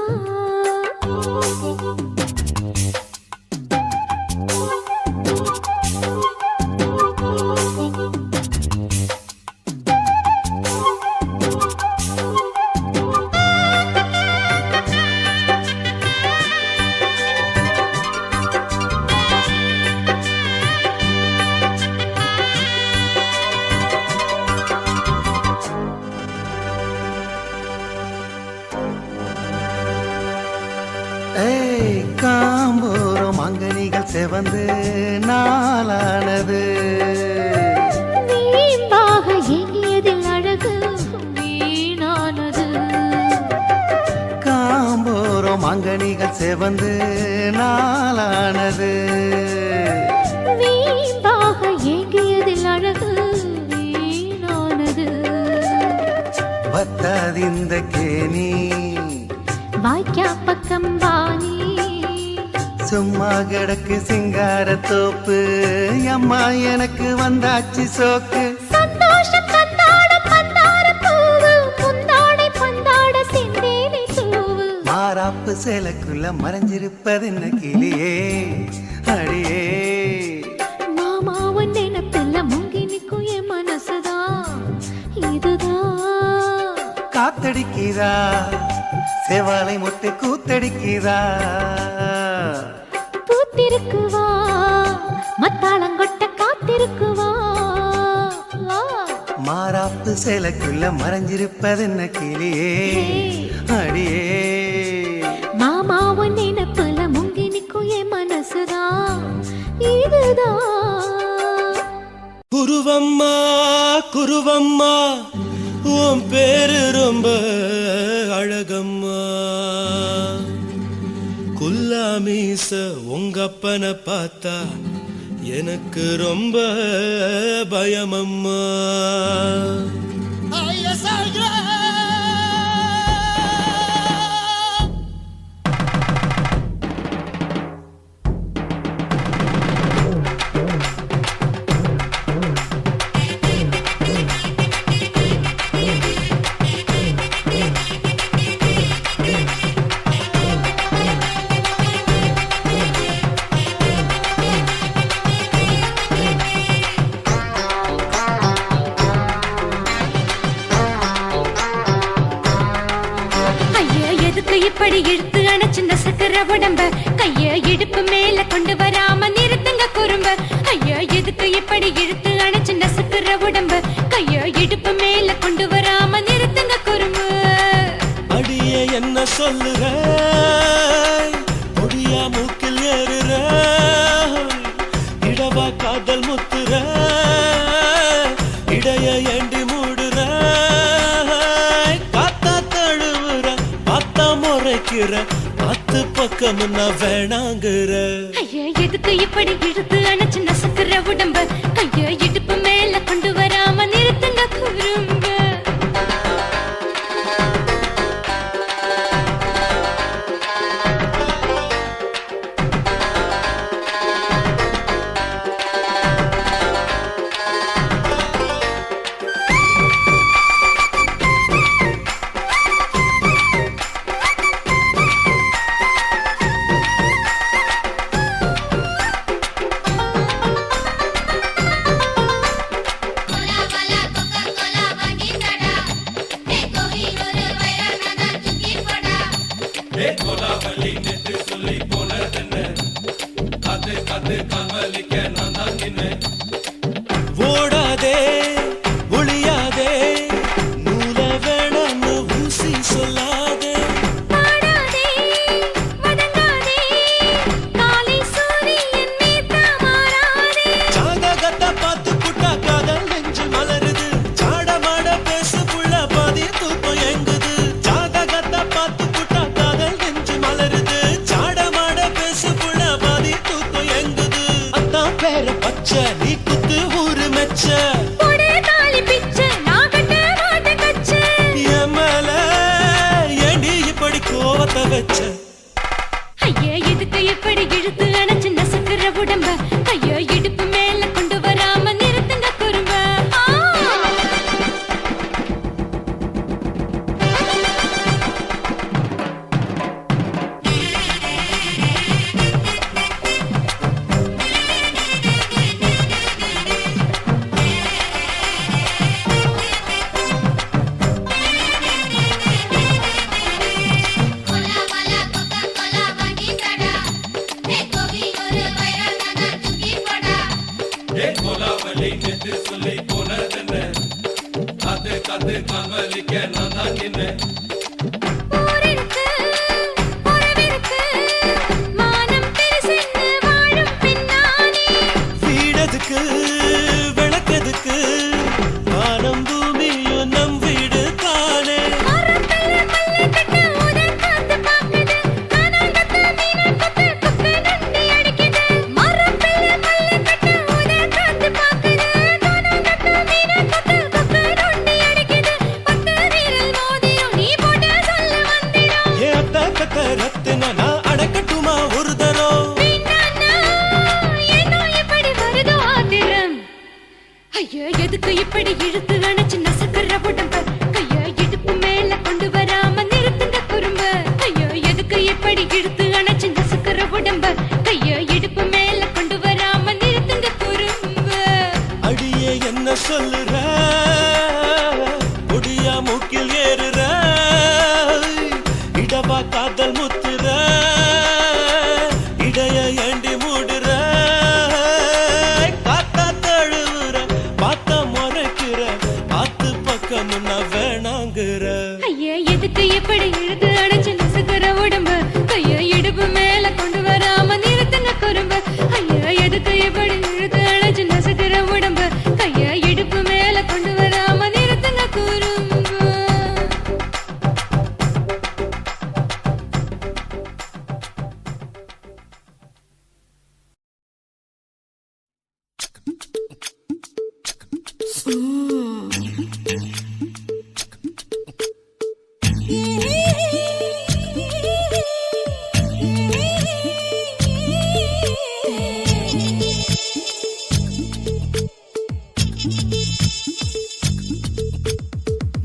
ஏய் காம்போரம் அங்கனிகள் செவந்து நாளானது. வீம்பாக எண்ணியதில் அழகு வீணானது. காம்போரம் அங்கனிகள் செவந்து நாளானது. வீம்பாக எண்ணியதில் அழகு வீணானது. வத்தாதிந்த கேணி வாய்க்கா பக்கம் வாணி சும்மா கிடக்கு சிங்கார தோப்பு. அம்மா எனக்கு வந்தாச்சு சோக்கு. சந்தோஷம் தந்தாட பந்தார பூவு முந்தாடை பந்தாட செந்தேனை தூவு. மாறாப்பு சேலைக்குள்ள மறைஞ்சிருப்பதென்ன கிளியே அடியே. மாமாவும் நினைப்பில்ல முங்கி நிற்கும் என் மனசுதான் இதுதான். காத்தடிக்கிறா செவாலை முட்டை கூத்தடிக்கிறா. பூத்திருக்குவா மத்தாளங்கொட்ட காத்திருக்குவா. மாறாப்பு சேலைக்குள்ள மறைஞ்சிருப்பதென்ன கிளியே அடியே. மாமாவும் நினைப்புல முங்கி நிற்கும் என் மனசுதான் இதுதான். குருவம்மா குருவம்மா உன் பேரு ரொம்ப அழகம்மா. குல்லாமீச உங்க அப்பனை பார்த்தா எனக்கு ரொம்ப பயமம்மா. இப்படி இழுத்து அணைச்சு நசுக்கிற உடம்ப கைய இடுப்பு மேல கொண்டு வராம நிறுத்துங்க குறும்ப. ஐயா எதுக்கு இப்படி இழுத்து அணைச்சு நசுக்கிற உடம்ப கைய இடுப்பு மேல கொண்டு வராம நிறுத்துங்க குறும்ப. அடியே என்ன சொல்லுற முடியா மூக்கில் ஏறுற இடவா காதல் முத்துற இடைய ஏண்டி மூடுற காத்தா தழுவுற பார்த்தா முறைக்கிற பத்து பக்கம் நான் வேணாங்குற. ஐயா எதுக்கு இப்படி இழுத்து அணைச்சு நசுக்கிற உடம்ப கைய இடுப்பு மேல கொண்டு வராம நிறுத்துங்க குறும்ப. பேர பச்சை நீ குத்து ஊரு மெச்ச போடே தாலி பிச்சை நான் கட்ட மாட்ட கச்சை என் மேல ஏண்டி இப்படி கோவத்தை வச்ச ஐயா எதுக்கு எப்படி இழுத்து அணைச்சு நசுக்கிற உடம்ப ஐயோ இடுப்பு மேல கொண்டு வராம நிறுத்துங்க குறும்ப ஊரிருக்கு, உறவிருக்கு, மானம் பெருசென்னு வாழும் பின்னானே. வீடதுக்கு விளக்கதுக்கு வானம் பூமியும் நம் வீடு தானே மரத்துல மல்லு கட்டு உதன் காத்து பாக்குது. கானாங்கத்து மீனை கொத்து குக்கு நண்டி அடிக்குது. மரத்துல மல்லு கட்டு உதன் காத்து பாக்குது. கானாங்கத்து மீனை கொத்து குக்கு நண்டி அடிக்குது. பத்து விரல் மோதிரம் நீ போட்ட சொல்ல வந்திடும். ஏ அத்த கத்த ரத்தின நான் அடக்கட்டுமா ஒரு தரம் வீணானா, ஏனோ இப்படி வருதோ ஆத்திரம். ஐயோ எதுக்கு இப்படி இழுத்து அணைச்சு நசுக்கிற உடம்ப கைய இடுப்பு மேல கொண்டு வராம நிறுத்துங்க குறும்ப ஐயோ எதுக்கு இப்படி இழுத்து அணைச்சு நசுக்கிற உடம்ப கைய இடுப்பு மேல கொண்டு வராம நிறுத்துங்க குறும்ப அடியே என்ன சொல்லுற ஒடியா மூக்கில் ஏறுற இடவா காதல் முத்துற இடைய ஏண்டி மூடுற காத்தா தழுவுற பார்த்த முறைக்கிற ஆத்து பக்கம் நான் வேணாங்குற ஐயா எதுக்கு இப்படி இழுத்து அணைச்சு நசுக்கிற உடம்ப கைய இடுப்பு மேல கொண்டு வராம நிறுத்துங்க குறும்ப ஐயா எதுக்கு இப்படி இழுத்து அணைச்சு நசுக்கிற உடம்ப கைய இடுப்பு மேல கொண்டு வராம நிறுத்துங்க குறும்ப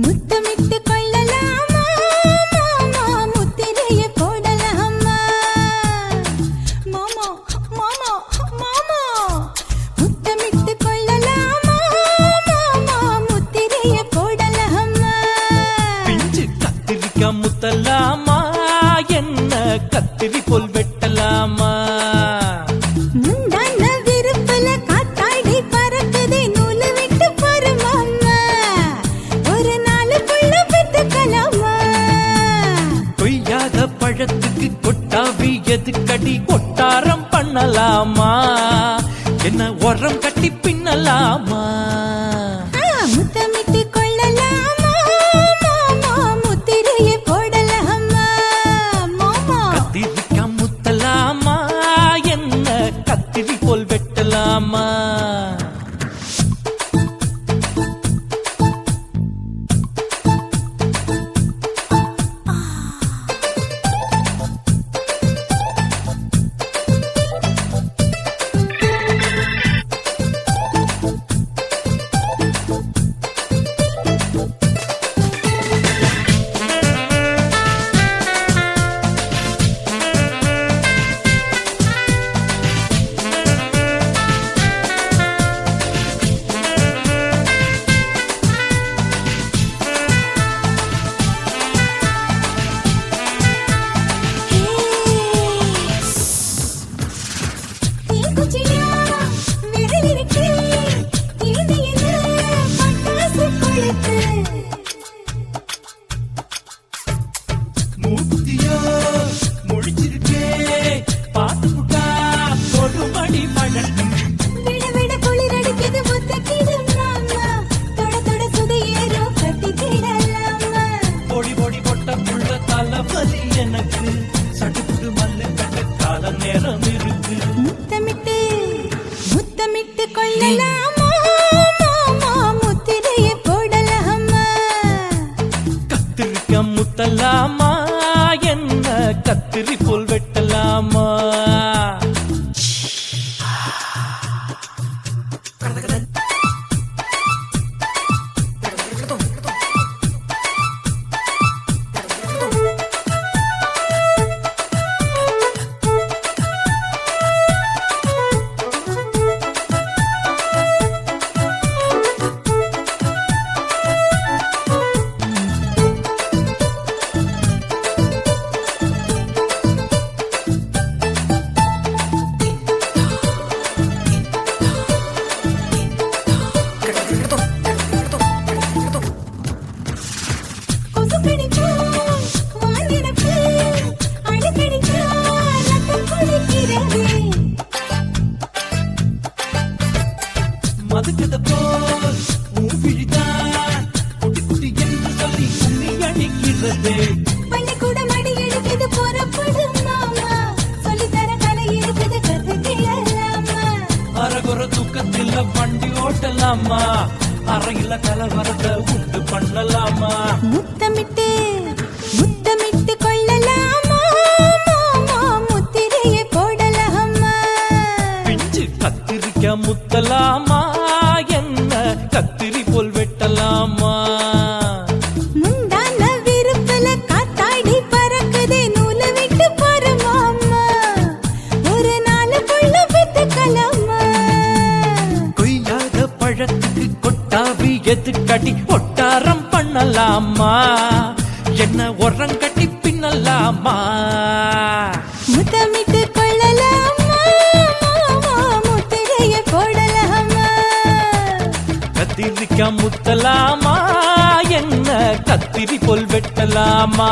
முத்தமிட்டு கொள்ளலாமா மாமா முத்திரைய போடலாமா மாமா மாமா மாமா முத்தமிட்டு கொள்ளலாமா மாமா முத்திரைய போடலாமா பிஞ்சு கத்திரிக்காய் முத்தலாமா என்ன கத்திரி போல் வெட்டலாமா முந்தான விருப்பல காத்தாடி பறக்குதே நூலு விட்டு பாரு மாமா ஒரு நாளுக்குள்ள பெத்துக்கலாமா கொய்யாத பழத்துக்கு கொட்டாவி எதுக்கடி கொட்டாரம் பண்ணலாமா என்ன உரம் கட்டி பின்னலாமா முத்தமிட்டு கொள்ளலாமா மாமா முத்திரைய போடலாமா மாமா கத்திரிக்காய் முத்தலாமா என்ன கத்திரி போல் வெட்டலாமா முத்தமிட்டு கொள்ளலாமா மாமா முத்திரையை போடலாமா கத்திரிக்க முத்தலாமா என்ன கத்திரி போல் வெட்டலாமா மதுக்கத போல் மூவிழிதான் குட்டி குட்டி என்று சொல்லி கும்மி அடிக்கிறது பள்ளிக்கூடம் அடி எடுக்குது புறப்படும் மாமா சொல்லித்தர கலை இருக்குது கத்துக்கலாமா அரகுற தூக்கத்தில் வண்டி ஓட்டலாமா அறையில கலவரத்தை உண்டு பண்ணலாமா முத்தமிட்டு முத்தமிட்டு கொள்ளலாமா மாமா முத்திரையை போடலாமா பிஞ்சு கத்திரிக்க முத்தலாமா என்ன கத்திரி போல் வெட்டலாமா முந்தான விருப்பல காத்தாடி பறக்குதே நூலை விட்டு போற மாமா ஒரு நாளுக்குள்ள பெத்துக்கலாமா கொய்யாத பழத்துக்கு கொட்டாவி எதுக்கடி ஒட்டாரம் பண்ணலாமா என்ன உரங்கட்டி பின்னலாமா முத்தமிட்டு கொள்ளலாமா மாமா முத்திரையை போடலாமா கத்திரிக்க முத்தலாமா என்ன கத்திரி போல் வெட்டலாமா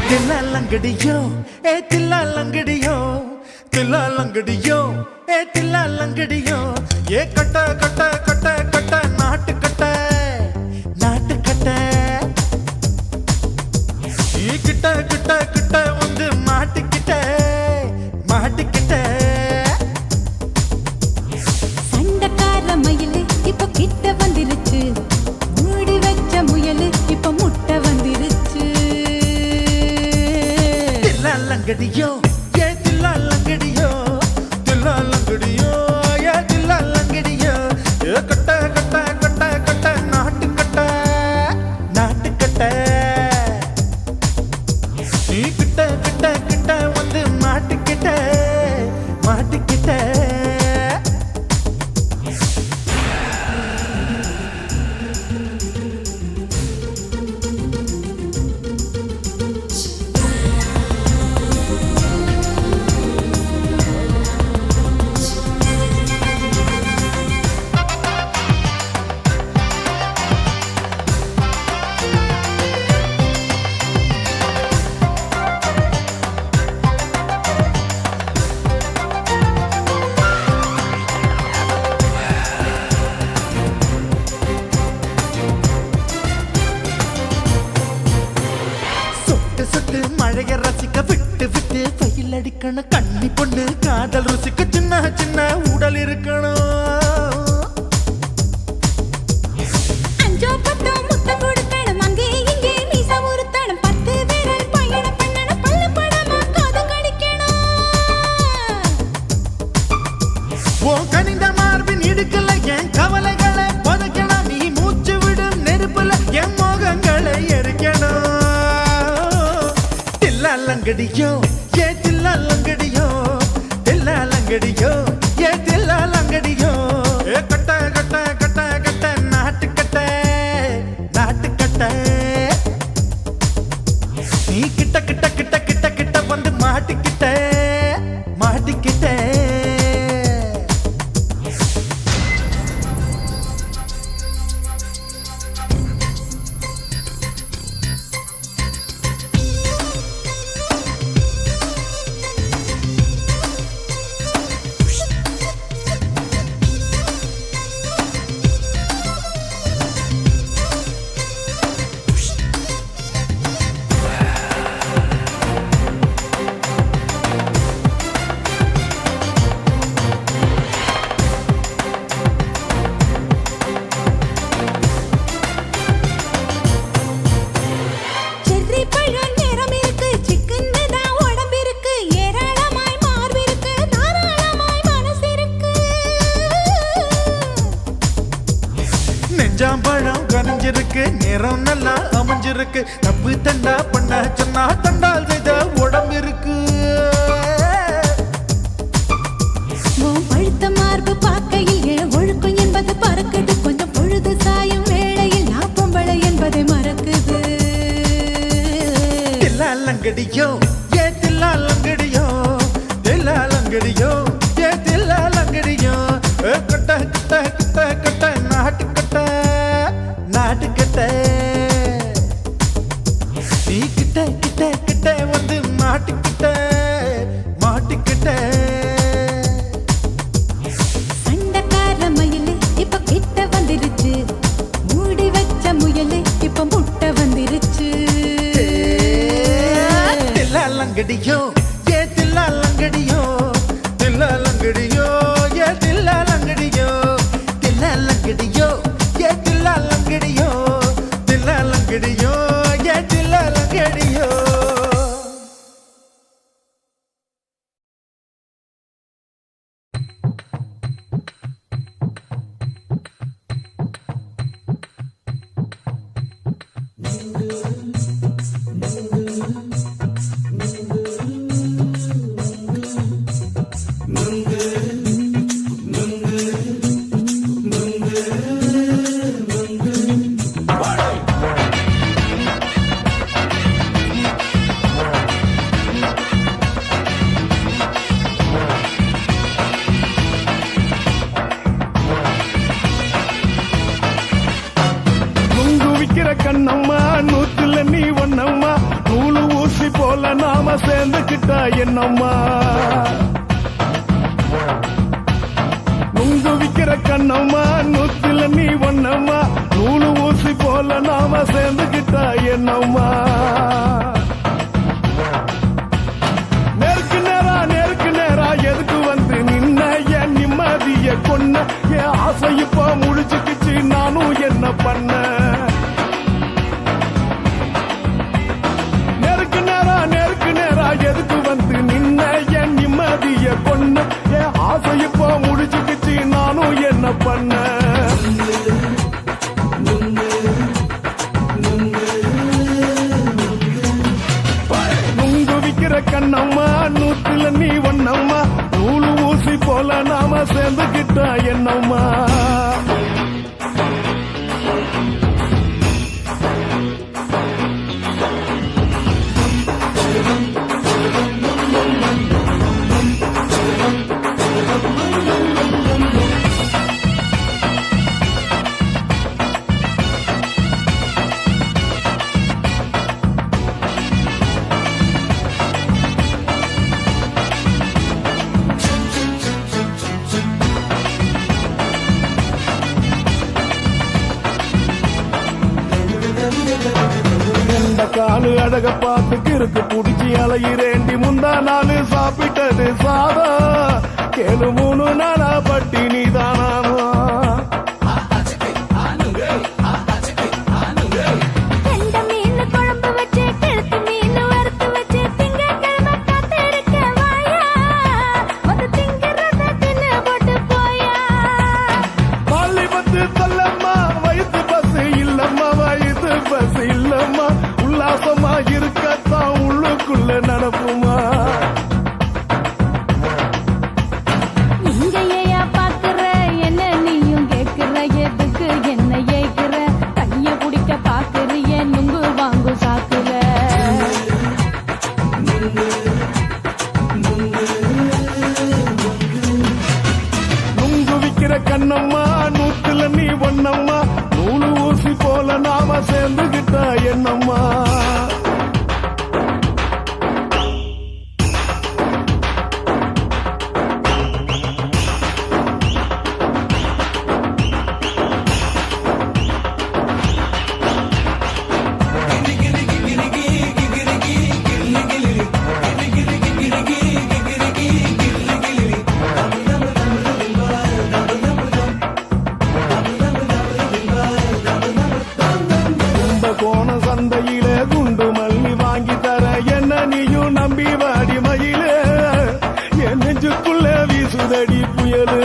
தில்லாலங்கடியோ தில்லாலங்கடியோ தில்லாலங்கடியோ தில்லாலங்கடியோ கட்ட கட்ட கட்ட கட்ட நாட்டு கட்ட நாட்டு கட்ட கிட்ட கிட்ட கிட்ட வந்து மாட்டிக்கிட்ட மாட்டிக்கிட்ட சண்டக்கார மயிலு இப்ப கிட்ட வந்துருச்சு மூடி வச்ச முயலு இப்ப முட்டை வந்துருச்சு தில்லாலங்கடியோ தில்லாலங்கடியோ தில்லாலங்கடியோ தில்லாலங்கடியோ கட்ட கட்ட கட்ட கட்ட நாட்டு கட்ட நாட்டு கட்ட நீ கிட்ட கிட்ட கிட்ட வந்து மாட்டிக்கிட்ட மாட்டிக்கிட்ட சொட்டு மழைய ரசிக்க விட்டு விட்டு பயில் அடிக்கணும் கண்ணி பொண்ணு காதல் ருசிக்க சின்ன சின்ன உடல் இருக்கணும் அஞ்சோ பத்தோ முத்தம் கொடுக்கணும் அங்கே இங்கே மீசா உருத்தணும் 10 பேரல் பயணம் பண்ணணும் பல்ல படமா காதம் கடிக்கணும் ஓ கனிந்த மார்பின் இடுக்கல என் கவலைகளை புதைக்கணும் நீ மூச்சு விடும் நெருப்புல என் மோகங்களை எரிக்கணும் தில்லாலங்கடியோ தில்லாலங்கடியோ தில்லாலங்கடியோ தில்லாலங்கடியோ கட்ட கட்ட கட்ட கட்ட நாட்டு நெஞ்சாம்பழம் கனிஞ்சிருக்கு, நேரம் நல்லா அமைஞ்சிருக்கு. தப்பு தண்டா பண்ண சொன்னா தண்டால் செய்த உடம்பு இருக்கு. பழுத்த மார்பு பார்க்கையில் ஒழுக்கம் என்பது பறக்குது. கொஞ்சம் பொழுது சாயும் வேளையில் நான் பொம்பளை என்பதை மறக்குது. தில்லாலங்கடியோ ஏ தில்லாலங்கடியோ, தில்லாலங்கடியோ ஏ தில்லாலங்கடியோ. கட்ட கட்ட கட்ட கட்ட நாட்டு கட்ட நாட்டு கட்ட. நீ கிட்ட கிட்ட கிட்ட வந்து மாட்டிக்கிட்ட மாட்டிக்கிட்ட. சண்டக்கார மயிலு இப்ப கிட்ட வந்துருச்சு, மூடி வச்ச முயலு இப்ப முட்டை வந்துருச்சு. தில்லாலங்கடியோ ஏ தில்லாலங்கடியோ, தில்லாலங்கடியோ ஏ தில்லாலங்கடியோ. தில்லாலங்கடியோ ஏ தில்லாலங்கடியோ, தில்லாலங்கடியோ ஏ தில்லாலங்கடியோ. கண்ணம்மா நூத்துல நீ ஒன்னம்மா, நூலு ஊசி போல நாம சேர்ந்துக்கிட்டா என்னம்மா. நுங்கு விக்கிற கண்ணம்மா நூத்துல நீ ஒன்னம்மா, நூலு ஊசி போல நாம சேர்ந்துக்கிட்டா என்னம்மா. நேருக்கு நேரா எதுக்கு வந்து நின்ன, என் நிம்மதிய கொன்ன, என் ஆசை இப்ப முடிச்சுக்கிச்சு, நானும் என்ன பண்ண. நேருக்கு நேரா எதுக்கு வந்து நின்ன, என் நிம்மதிய கொன்ன, என் ஆசை இப்ப முடிச்சுக்கிச்சு, நானும் என்ன பண்ண. நுங்கு விக்கிற கண்ணம்மா நூத்துல நீ ஒன்னம்மா, நூலு ஊசி போல நாம சேர்ந்துக்கிட்டா என்னம்மா. காலு அழக பார்த்து கிறுக்கு புடிச்சி அலையிறேண்டி, முந்தா நாலு சாப்பிட்டது சாதம், கேளு 3 நாளா பட்டினி தானானோ. இருக்கத்தான் உள்ளுக்குள்ள நடப்புமா. நீங்க பாக்குற என்ன நீயும் கேக்குற, எதுக்கு என்ன ஏக்குற, கைய குடிக்க பாக்குறிய நுங்கு வாங்கு சாக்குற. நுங்கு விக்கிற கண்ணம்மா நூத்துல நீ ஒன்னம்மா, நூலு ஊசி போல நாம சேர்ந்துகிட்டா என்னம்மா. சந்தையில குண்டு மல்லி வாங்கி தர, என்ன நீயும் நம்பி வாடி மயிலே, என் நெஞ்சுக்குள்ள வீசுதடி புயலு.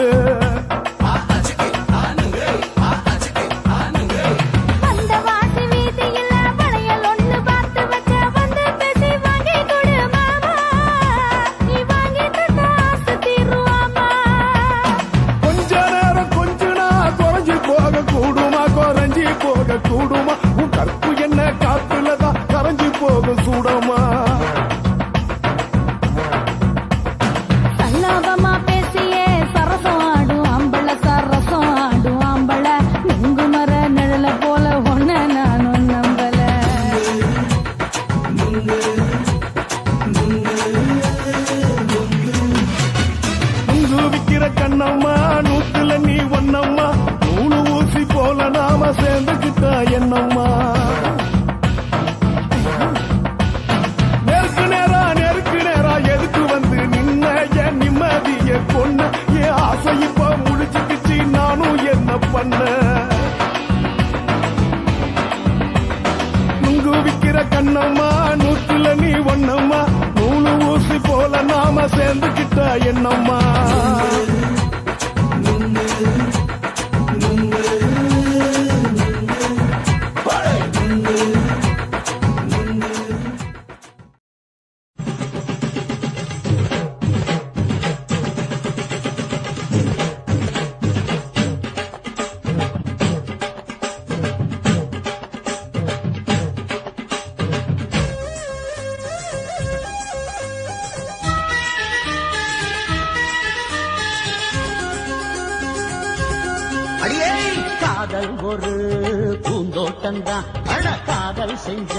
பூந்தோட்டந்தான் அட காதல் செஞ்ச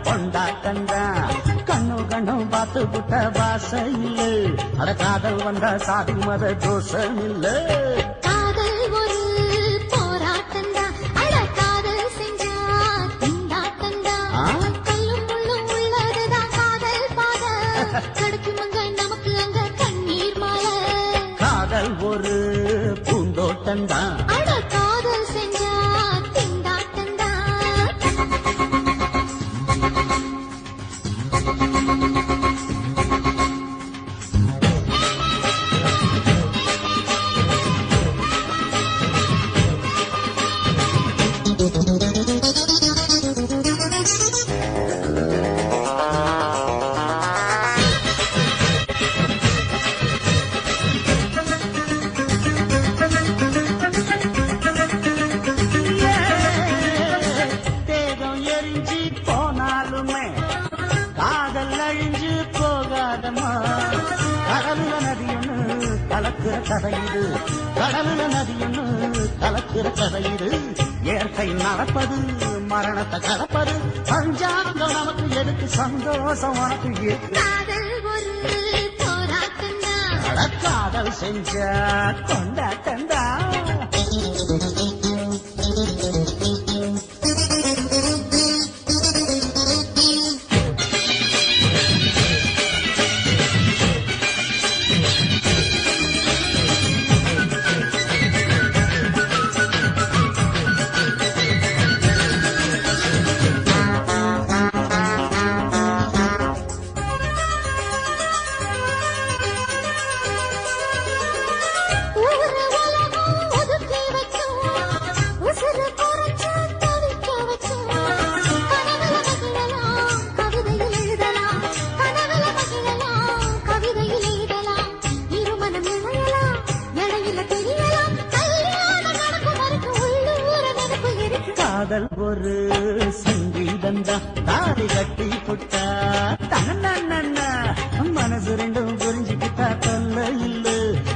கொண்டாட்டந்தான் கண்ணு கண்ணும் பார்த்து புட்ட வாசம் இல்ல அட காதல் வந்தா சாதி மத தோஷம் இல்ல காதல் ஒரு போராட்டம்தான் அட காதல் செஞ்சா திண்டாட்டம்தான் கல்லும் முள்ளும் உள்ளதுதான் காதல் பாத கிடைக்கும் அங்க நமக்கு அங்க கண்ணீர் மாலை காதல் ஒரு பூந்தோட்டந்தான் அட காதல் செஞ்சா திண்டாட்டம்தான் தேகம் எரிஞ்சு போனாலுமே காதல் அழிஞ்சு போகாதமா கடலுல நதியொன்னு கலக்கிற கதையுது கடலுல நதியொன்னு கலக்கிற கதையுது இயற்கை நடப்பது மரணத்தை கலப்பது பஞ்சாங்கம் நமக்கு எதுக்கு சந்தோஷம் உனக்கு எதுக்கு காதல் ஒரு போராட்டம்தான் அட காதல் செஞ்ச கொண்டாட்டந்தா ஊரு உலகம் ஒதுக்கி வைக்கும் உசுறு குறைச்சு தவிக்க வைக்கும் கனவுல மகிழலாம் கவிதையில் எழுதலாம் கனவுல மகிழலாம் கவிதையில் எழுதலாம் இருமனம் இழையலாம் இடையில தெரியலாம் கல்யாணம் நடக்கும் வரைக்கும் உள்ளூர நினைப்பு இருக்கு காதல் ஒரு சங்கீதந்தா தாடி கட்டி புட்டா தன்னா மனசு ரெண்டும் புரிஞ்சுக்கிட்டா தொல்ல இல்ல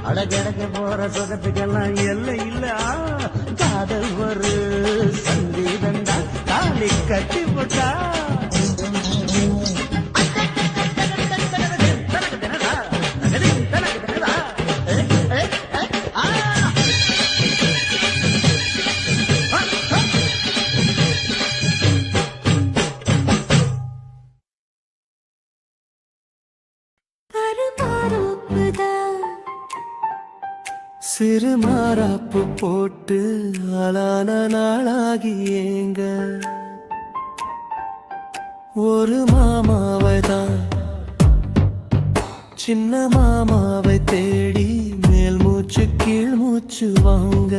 அடகடக்க போற சுகத்துக்கெல்லாம் எல்லை இல்ல காதல் ஒரு சங்கீதந்தா தாடி கட்டி புட்டா சிறு மாறாப்பு போட்டு ஆளான நாளாகி ஏங்க ஒரு மாமாவை தான் சின்ன மாமாவை தேடி மேல் மூச்சு கீழ் மூச்சு வாங்க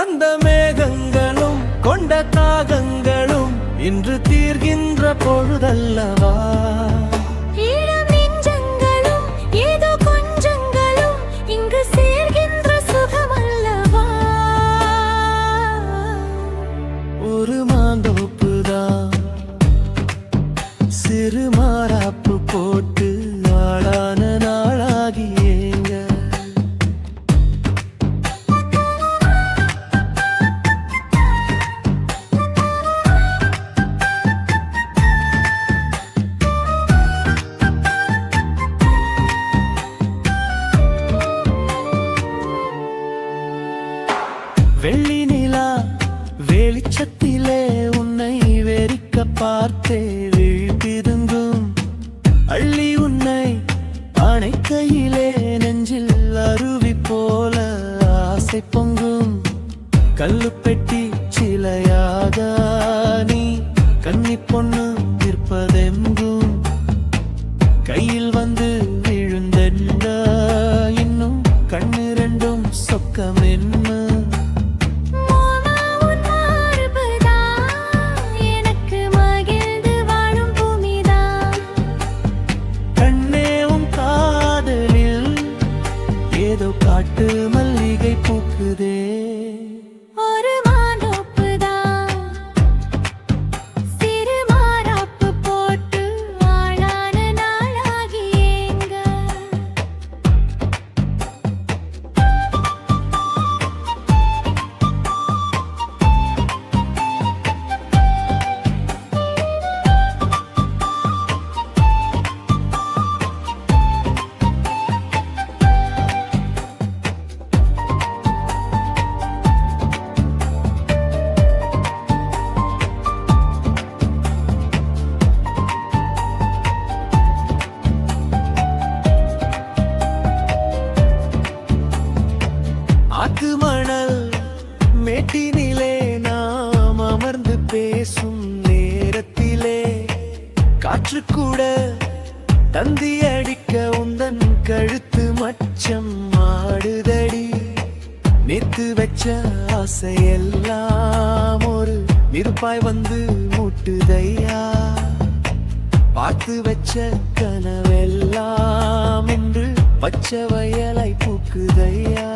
அந்த மேகங்களும் கொண்ட தாகங்களும் இன்று தீர்கின்ற பொழுதல்லவா ஈழம் நெஞ்சங்களும் ஏதோ கொஞ்சங்களும் இங்கு சேர்கின்ற சுகமல்லவா ஒரு மாந்தோப்புதான் சிறு மாறாப்பு போட்டு ஆளான நாளாகி ஏங்க வெள்ளி நிலா வெளிச்சத்திலே உன்னை வெறிக்க பார்த்தே விழிப்பிருந்தும் அள்ளி உன்னை அணைக்கையிலே நெஞ்சில் அருவி போல ஆசை பொங்கும் கல்லு பெட்டி சிலையாக நீ கன்னி பொண்ணு நிற்பதெங்கும் கையில் வந்து விழுந்தென்ன இன்னும் கண்ணு ரெண்டும் சொக்கம் என்ன காட்டு மல்லிகை பூக்குதே ஒரு மாந்தோப்புதான் சிறு மாறாப்பு போட்டு ஆளான நாளாகி ஏங்க ஆசையெல்லாம் ஒரு நெருப்பாய் வந்து முட்டுதையா பார்த்து வச்ச கனவெல்லாம் இன்று பச்சை வயலை பூக்குதையா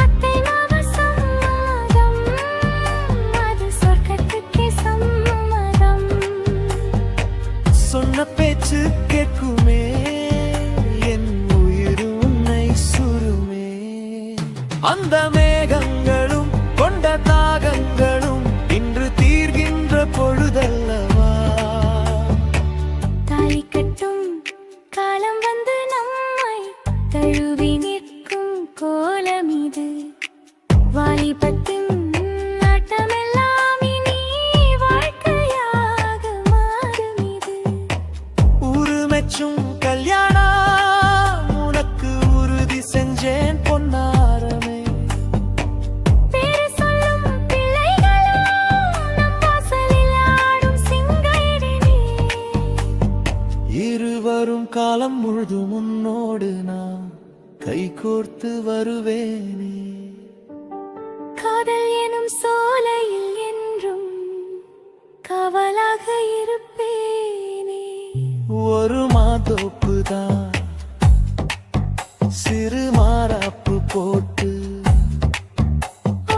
அத்தை மாமா சம்மதம், அது சொர்க்கத்துக்கே சம்மதம். சொன்ன பேச்சு கேட்குமே என் உயிர் உன்னை சுருமே அந்த மேகங்களும் கொண்ட தாகங்களும் இன்று தீர்கின்ற பொழுதல்லவா தாலி கட்டும் காலம் வந்து நம்மை தழுவி நிற்கும் கோலம் இது. வாலிபத்தின் நாட்டமெல்லாம் இனி வாழ்க்கையாக மாறும் இது. ஊரு மெச்சும் கல்யாணம் உனக்கு உறுதி செஞ்சேன் பொன்னாரமே பேரு சொல்லும் பிள்ளைகளும் நம் வாசலில் ஆடும் சிங்காரினி. இருவரும் காலம் முழுதும் உன்னோடு நான் கைகோர்த்து வருவேனே காதல் எனும் சோலையில் என்றும் காவலாக இருப்பேனே. ஒரு மாதோப்புதான் சிறு மாறாப்பு போட்டு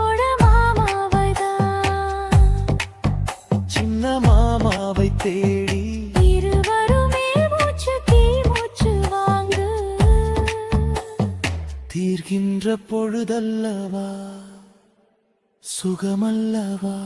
ஓட மாமாவைதான் சின்ன மாமாவை தேடி இருவருமே மூச்சு தீ மூச்சு வாங்கு. தீர்கின்ற பொழுதல்லவா சுகமல்லவா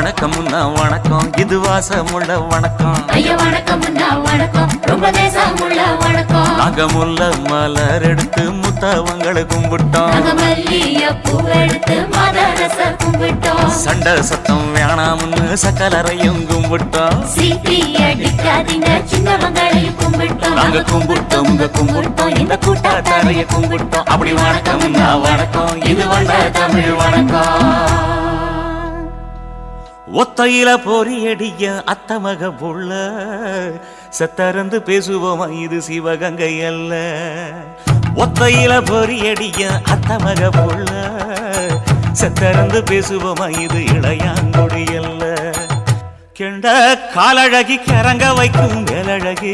வணக்கம்னா வணக்கம் இது வாசமுள்ள வணக்கம் ஐயா வணக்கம் வணக்கம் ரொம்ப தேசமுள்ள வணக்கம் நாங்க முல்ல மலர் எடுத்து முத்தவங்களை கும்பிட்டோம் நாங்க மல்லிகைப்பூ எடுத்து மதரச கும்பிட்டோம் சண்டை சத்தம் வேணாம்னு சக்கலரையும் கும்பிட்டோம் சீட்டி அடிக்காதீங்க சின்னவங்களையும் கும்பிட்டோம் நாங்க கும்பிட்டோம் உங்க கும்பிட்டோம் இந்த கூட்டாத்தாரைய கும்பிட்டோம் அப்படி வணக்கம்னா வணக்கம் இது வந்த தமிழ் வணக்கம் ஒத்தையில பொறியடிய அத்தமக புள்ள செத்தறந்து பேசுவோமா இது சிவகங்கை அல்ல ஒத்தையில பொறியடிய அத்தமக புள்ள செத்தறந்து பேசுவோமா இது இளையாங்குடி அல்ல கெண்ட காலழகி கிறங்க வைக்கும் மேலழகி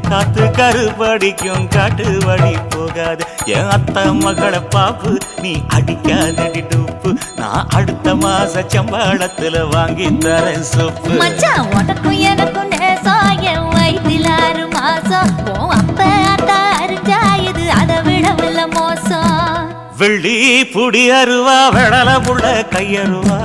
காத்து கருப்படிக்கும் காட்டு வழி போகாது என் அத்த மகளை பாப்பு நீ அடிக்காதடி டூப்பு நான் அடுத்த மாச சம்பளத்துல வாங்கி தரேன் சொப்பு மச்சான் உனக்கும் எனக்கும் நேசம் என் வயிற்றில் 6 மாசம் ஓ அப்ப அத்தா அறிஞ்சா இது அதை விடவில்ல மோசம் வெள்ளி புடி அருவா வெடல புள்ள கையருவா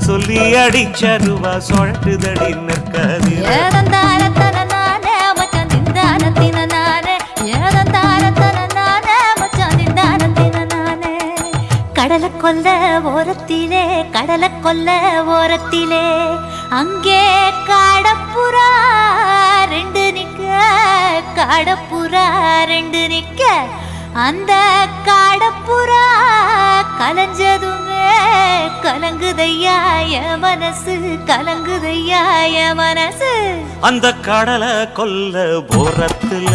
சொல்லி அடிச்சருவா சொழட்டுதடி நிற்காது ஏதந்தாரத்தன நானே மச்சான் திந்தாரத்தின நானே ஏதந்தாரத்தன நானே மச்சான் திந்தாரத்தின நானே கடலை கொல்ல ஓரத்திலே அங்கே காடப்புறா ரெண்டு நிக்க அந்த காடப்புறா கலஞ்சதுமே கலங்குதையா என் மனசு அந்த கடலை கொல்ல போரத்துல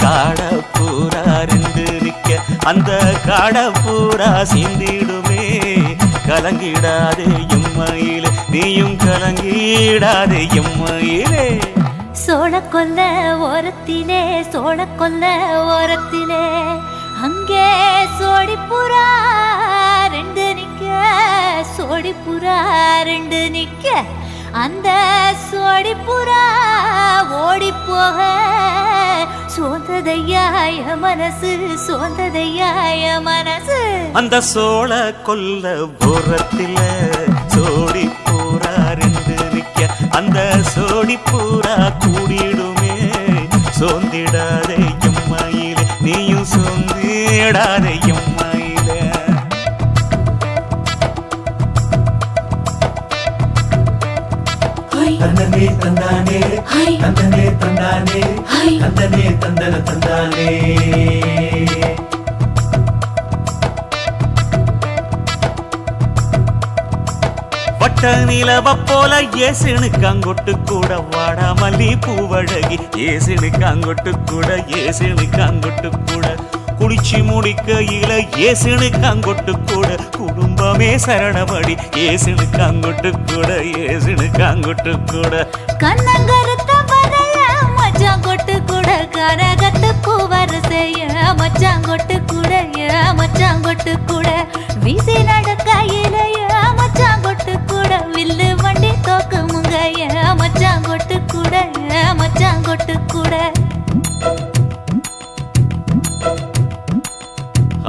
காடப்பூரா ரெண்டு நிக்க அந்த காடப்பூரா சிந்திடுமே கலங்கிடாதே எம்மையிலே நீயும் கலங்கிடாதே எம்மையிலே சோழக்கொல்ல ஓரத்திலே அங்கே சோடிப்புறா ரெண்டு நிக்க அந்த சோடிப்புறா ஓடி போக சோந்ததையாய மனசு அந்த சோழ கொல்ல போரத்தில சோடி பூரா ரெண்டு நிக்க அந்த சோடி பூரா கூடிடுமே சோந்திடாதே எம்மையிலே நீயும் சோந்திடாதே எம்மையிலே தந்தனே தந்தானே தந்தனே தந்தானே தந்தனே தந்தன தந்தானே வட்ட நிலவ போல ஏசுனுக்கு அங்கொட்டு கூட வாடா மல்லி பூவழகி ஏசுனுக்கு அங்கொட்டு கூட குளிச்சு முடிக்கையில ஏசுனுக்கு அங்கொட்டு கூட குடும்பமே சரணபடி ஏசுனுக்கு அங்கொட்டு கூட கண்ணங்கருத்த வரைய மச்சாங்கொட்டு கூட கரகத்து பூவரசைய மச்சாங்கொட்டு கூட வீசி நடக்கையிலைய மச்சாங்கொட்டு கூட வில்லு வண்டி தோக்குமுங்க மச்சாங்கொட்டு கூட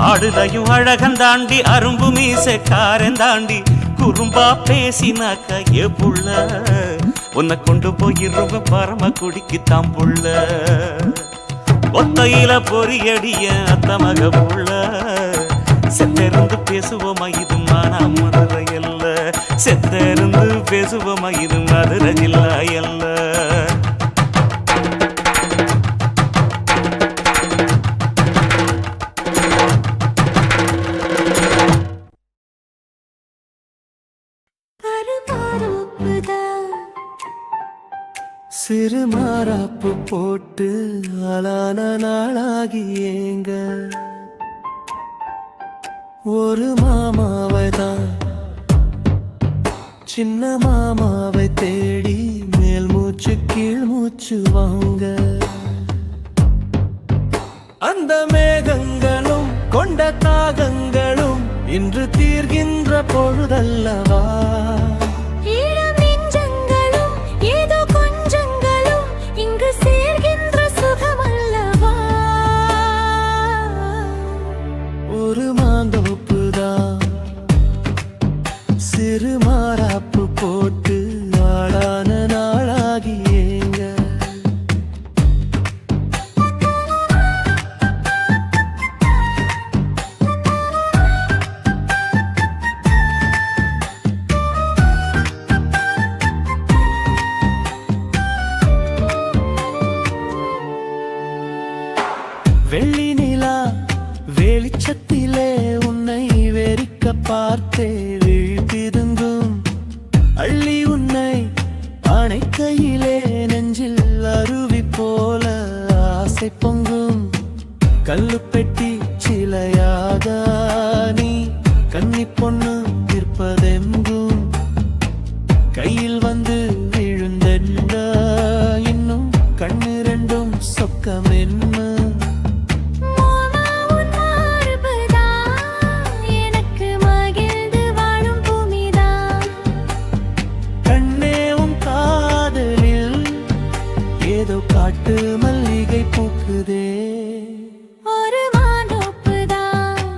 ஆடுதையும் அழகந்தாண்டி அரும்பு மீசக்காரன் தாண்டி குறும்பா பேசினாக்க ஏ புள்ள உன்னை கொண்டு போயிருவ பரம குடிக்கு தாம்புள்ள ஒத்தையில பொறியடிய அத்தமக புள்ள செத்திருந்து பேசுவோமா இது மானா மதுரை அல்ல செத்திருந்து பேசுவோமா இது மதுரை ஜில்லா அல்ல சிறு மாறாப்பு போட்டு ஆளான நாளாகி ஏங்க ஒரு மாமாவை தான் சின்ன மாமாவை தேடி மேல் மூச்சு கீழ் மூச்சு வாங்க அந்த மேகங்களும் கொண்ட தாகங்களும் இன்று தீர்கின்ற பொழுதல்லவா ஒரு மாந்தோப்புதான் சிறு மாறாப்பு போட்டு ஆசை பொங்கும் கல்லு பெட்டி சிலையாக நீ கன்னி பொண்ணு நிற்பதெங்கும் கையில் வந்து விழுந்தென்ன இன்னும் கண்ணு ரெண்டும் சொக்கம் என்ன காட்டு மல்லிகை பூக்குதே ஒரு மாந்தோப்புதான்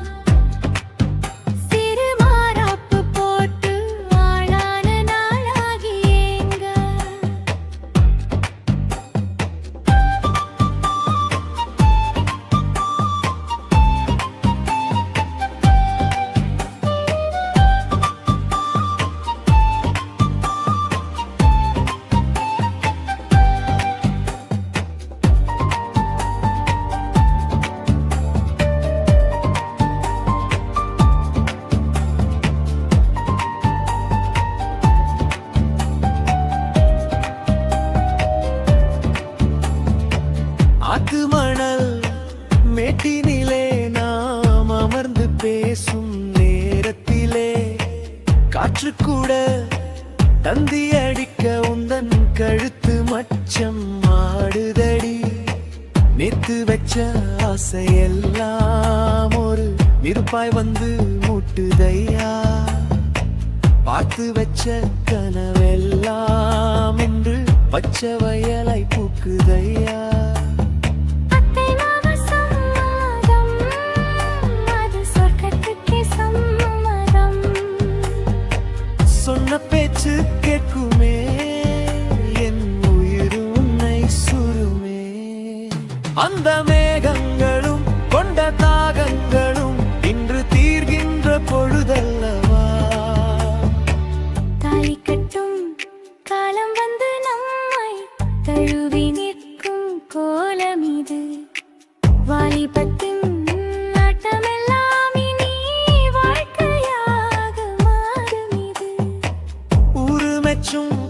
சிறு மாறாப்பு போட்டு ஆளான நாளாகி ஏங்க ஆத்து மணல் மேட்டினிலே நாம் அமர்ந்து பேசும் நேரத்திலே காற்று கூட தந்தி அடிக்க உந்தன் கழுத்து மச்சம் ஆடுதடி நேத்து வச்ச ஆசையெல்லாம் ஒரு நெருப்பாய் வந்து மூட்டுதையா பார்த்து வச்ச கனவெல்லாம் என்று பச்சை வயலை பூக்குதையா சொன்ன பேச்சு கேட்குமே என் உயிர் உன்னை சுருமே அந்த மேகங்களும் கொண்ட தாகங்களும் இன்று தீர்கின்ற பொழுதல்லவா தாலி கட்டும் காலம் வந்து நம்மை தழுவி நிற்கும் கோலம் இது வாலிபத்தின்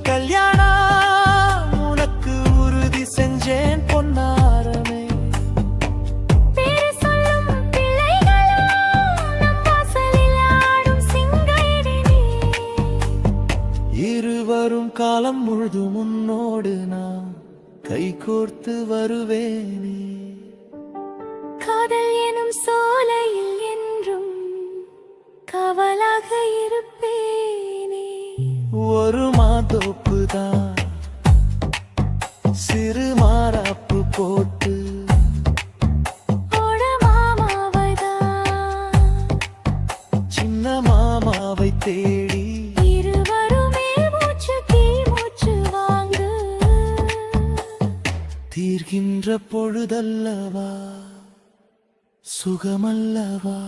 கல்யாணம் உனக்கு உறுதி செஞ்சேன் பொன்னாரமே பேரு சொல்லும் பிள்ளைகளும் நம் வாசலில் ஆடும் சிங்காயிடினே இருவரும் காலம் முழுதும் உன்னோடு நான் கைகோர்த்து வருவேனே காதல் எனும் சோலையில் என்றும் காவலாக இருப்பேனே ஒரு மாதோப்புதான் சிறு மாறாப்பு போட்டு ஓட மாமாவைதான் சின்ன மாமாவை தேடி இருவருமே மூச்சு தீ மூச்சு வாங்கு தீர்கின்ற பொழுதல்லவா சுகமல்லவா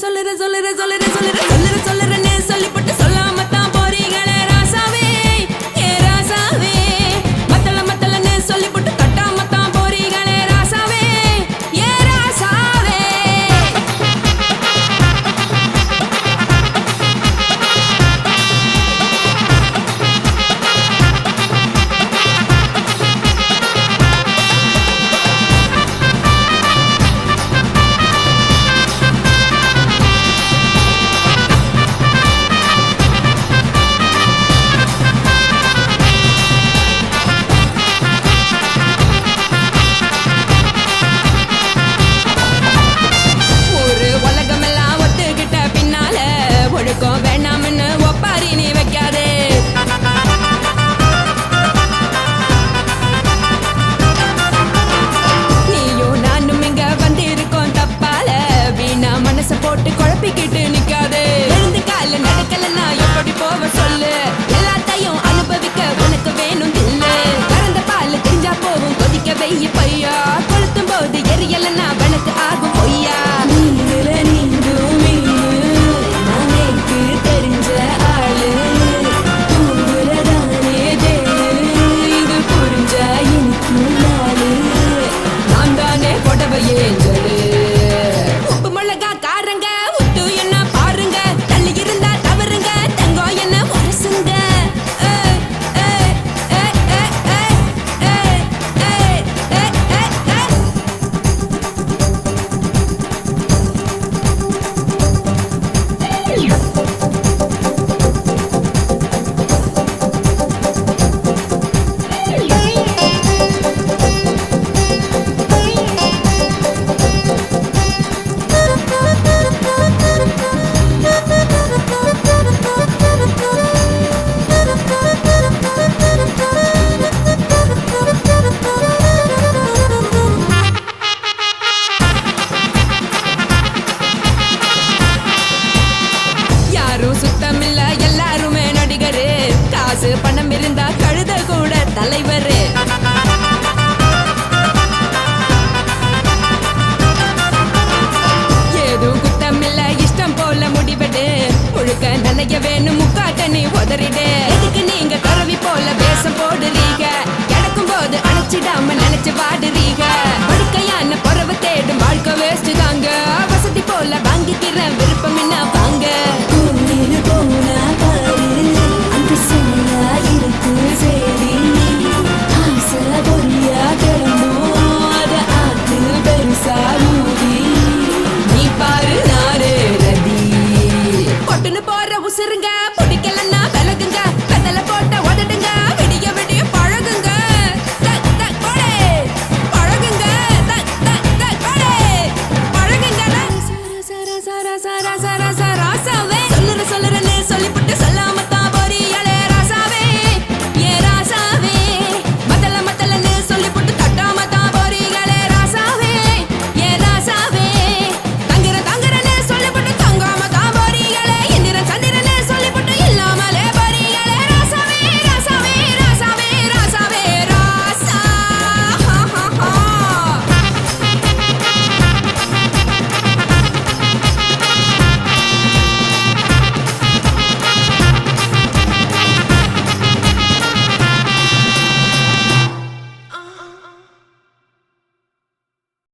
சொல்லுறேன்னு சொல்லிப்பட்டு சொல்லாமத்தான் போறீங்களே ராசாவே ஏ ராசாவே மத்தலன்னு சொல்லிப்பட்டு கட்டாமத்தான் போறீங்களே ராசாவே ஏ ராசாவே ஒரு உலகமெல்லாம் ஒத்துக்கிட்ட பின்னால ஒழுக்கம் வேண்டாம்னு ஒப்பாரி நீ வைக்காதே நீயும் நானும் இங்க வந்திருக்கோம் தப்பால வீணா மனச போட்டு குழப்பிக்கிட்டு நிக்காதே எழுந்து கால நடக்கலன்னா எப்படி போவ சொல்லு எல்லாத்தையும் அனுபவிக்க உனக்கு வேணும் தில்லு கறந்த பால் தெரிஞ்சா போகும் கொதிக்க வெய்ய பையா கொளுத்தும் போது எரியலன்னா வனக்கு ஆகும் பொய்யா நீங்கள நீங்கும் மீனு நாளைக்கு தெரிஞ்ச ஆளு தூங்குறதானே தேனு இது புரிஞ்சா எனக்கு நாளு நான் தானே புடவையே சொல்லு உப்பு மிளகா காரங்க உத்து என்ன பாருங்க தள்ளி இருந்தா தவறுங்க தங்கம் என்ன வரசுங்க யாரும் சுத்தமில்ல எல்லாருமே நடிகரு காசு பணம் இருந்தா கழுத கூட தலைவரு ஏதும் குத்தமில்ல இஷ்டம் போல முடிவெடு முழுக்க நனைய வேணும் முக்காட்ட நீ உதறிடு எதுக்கு நீங்க கருவி போல வேஷம் போடுறீங்க கிடக்கும் போது அணைச்சிடாம நினைச்சு வாடுறீங்க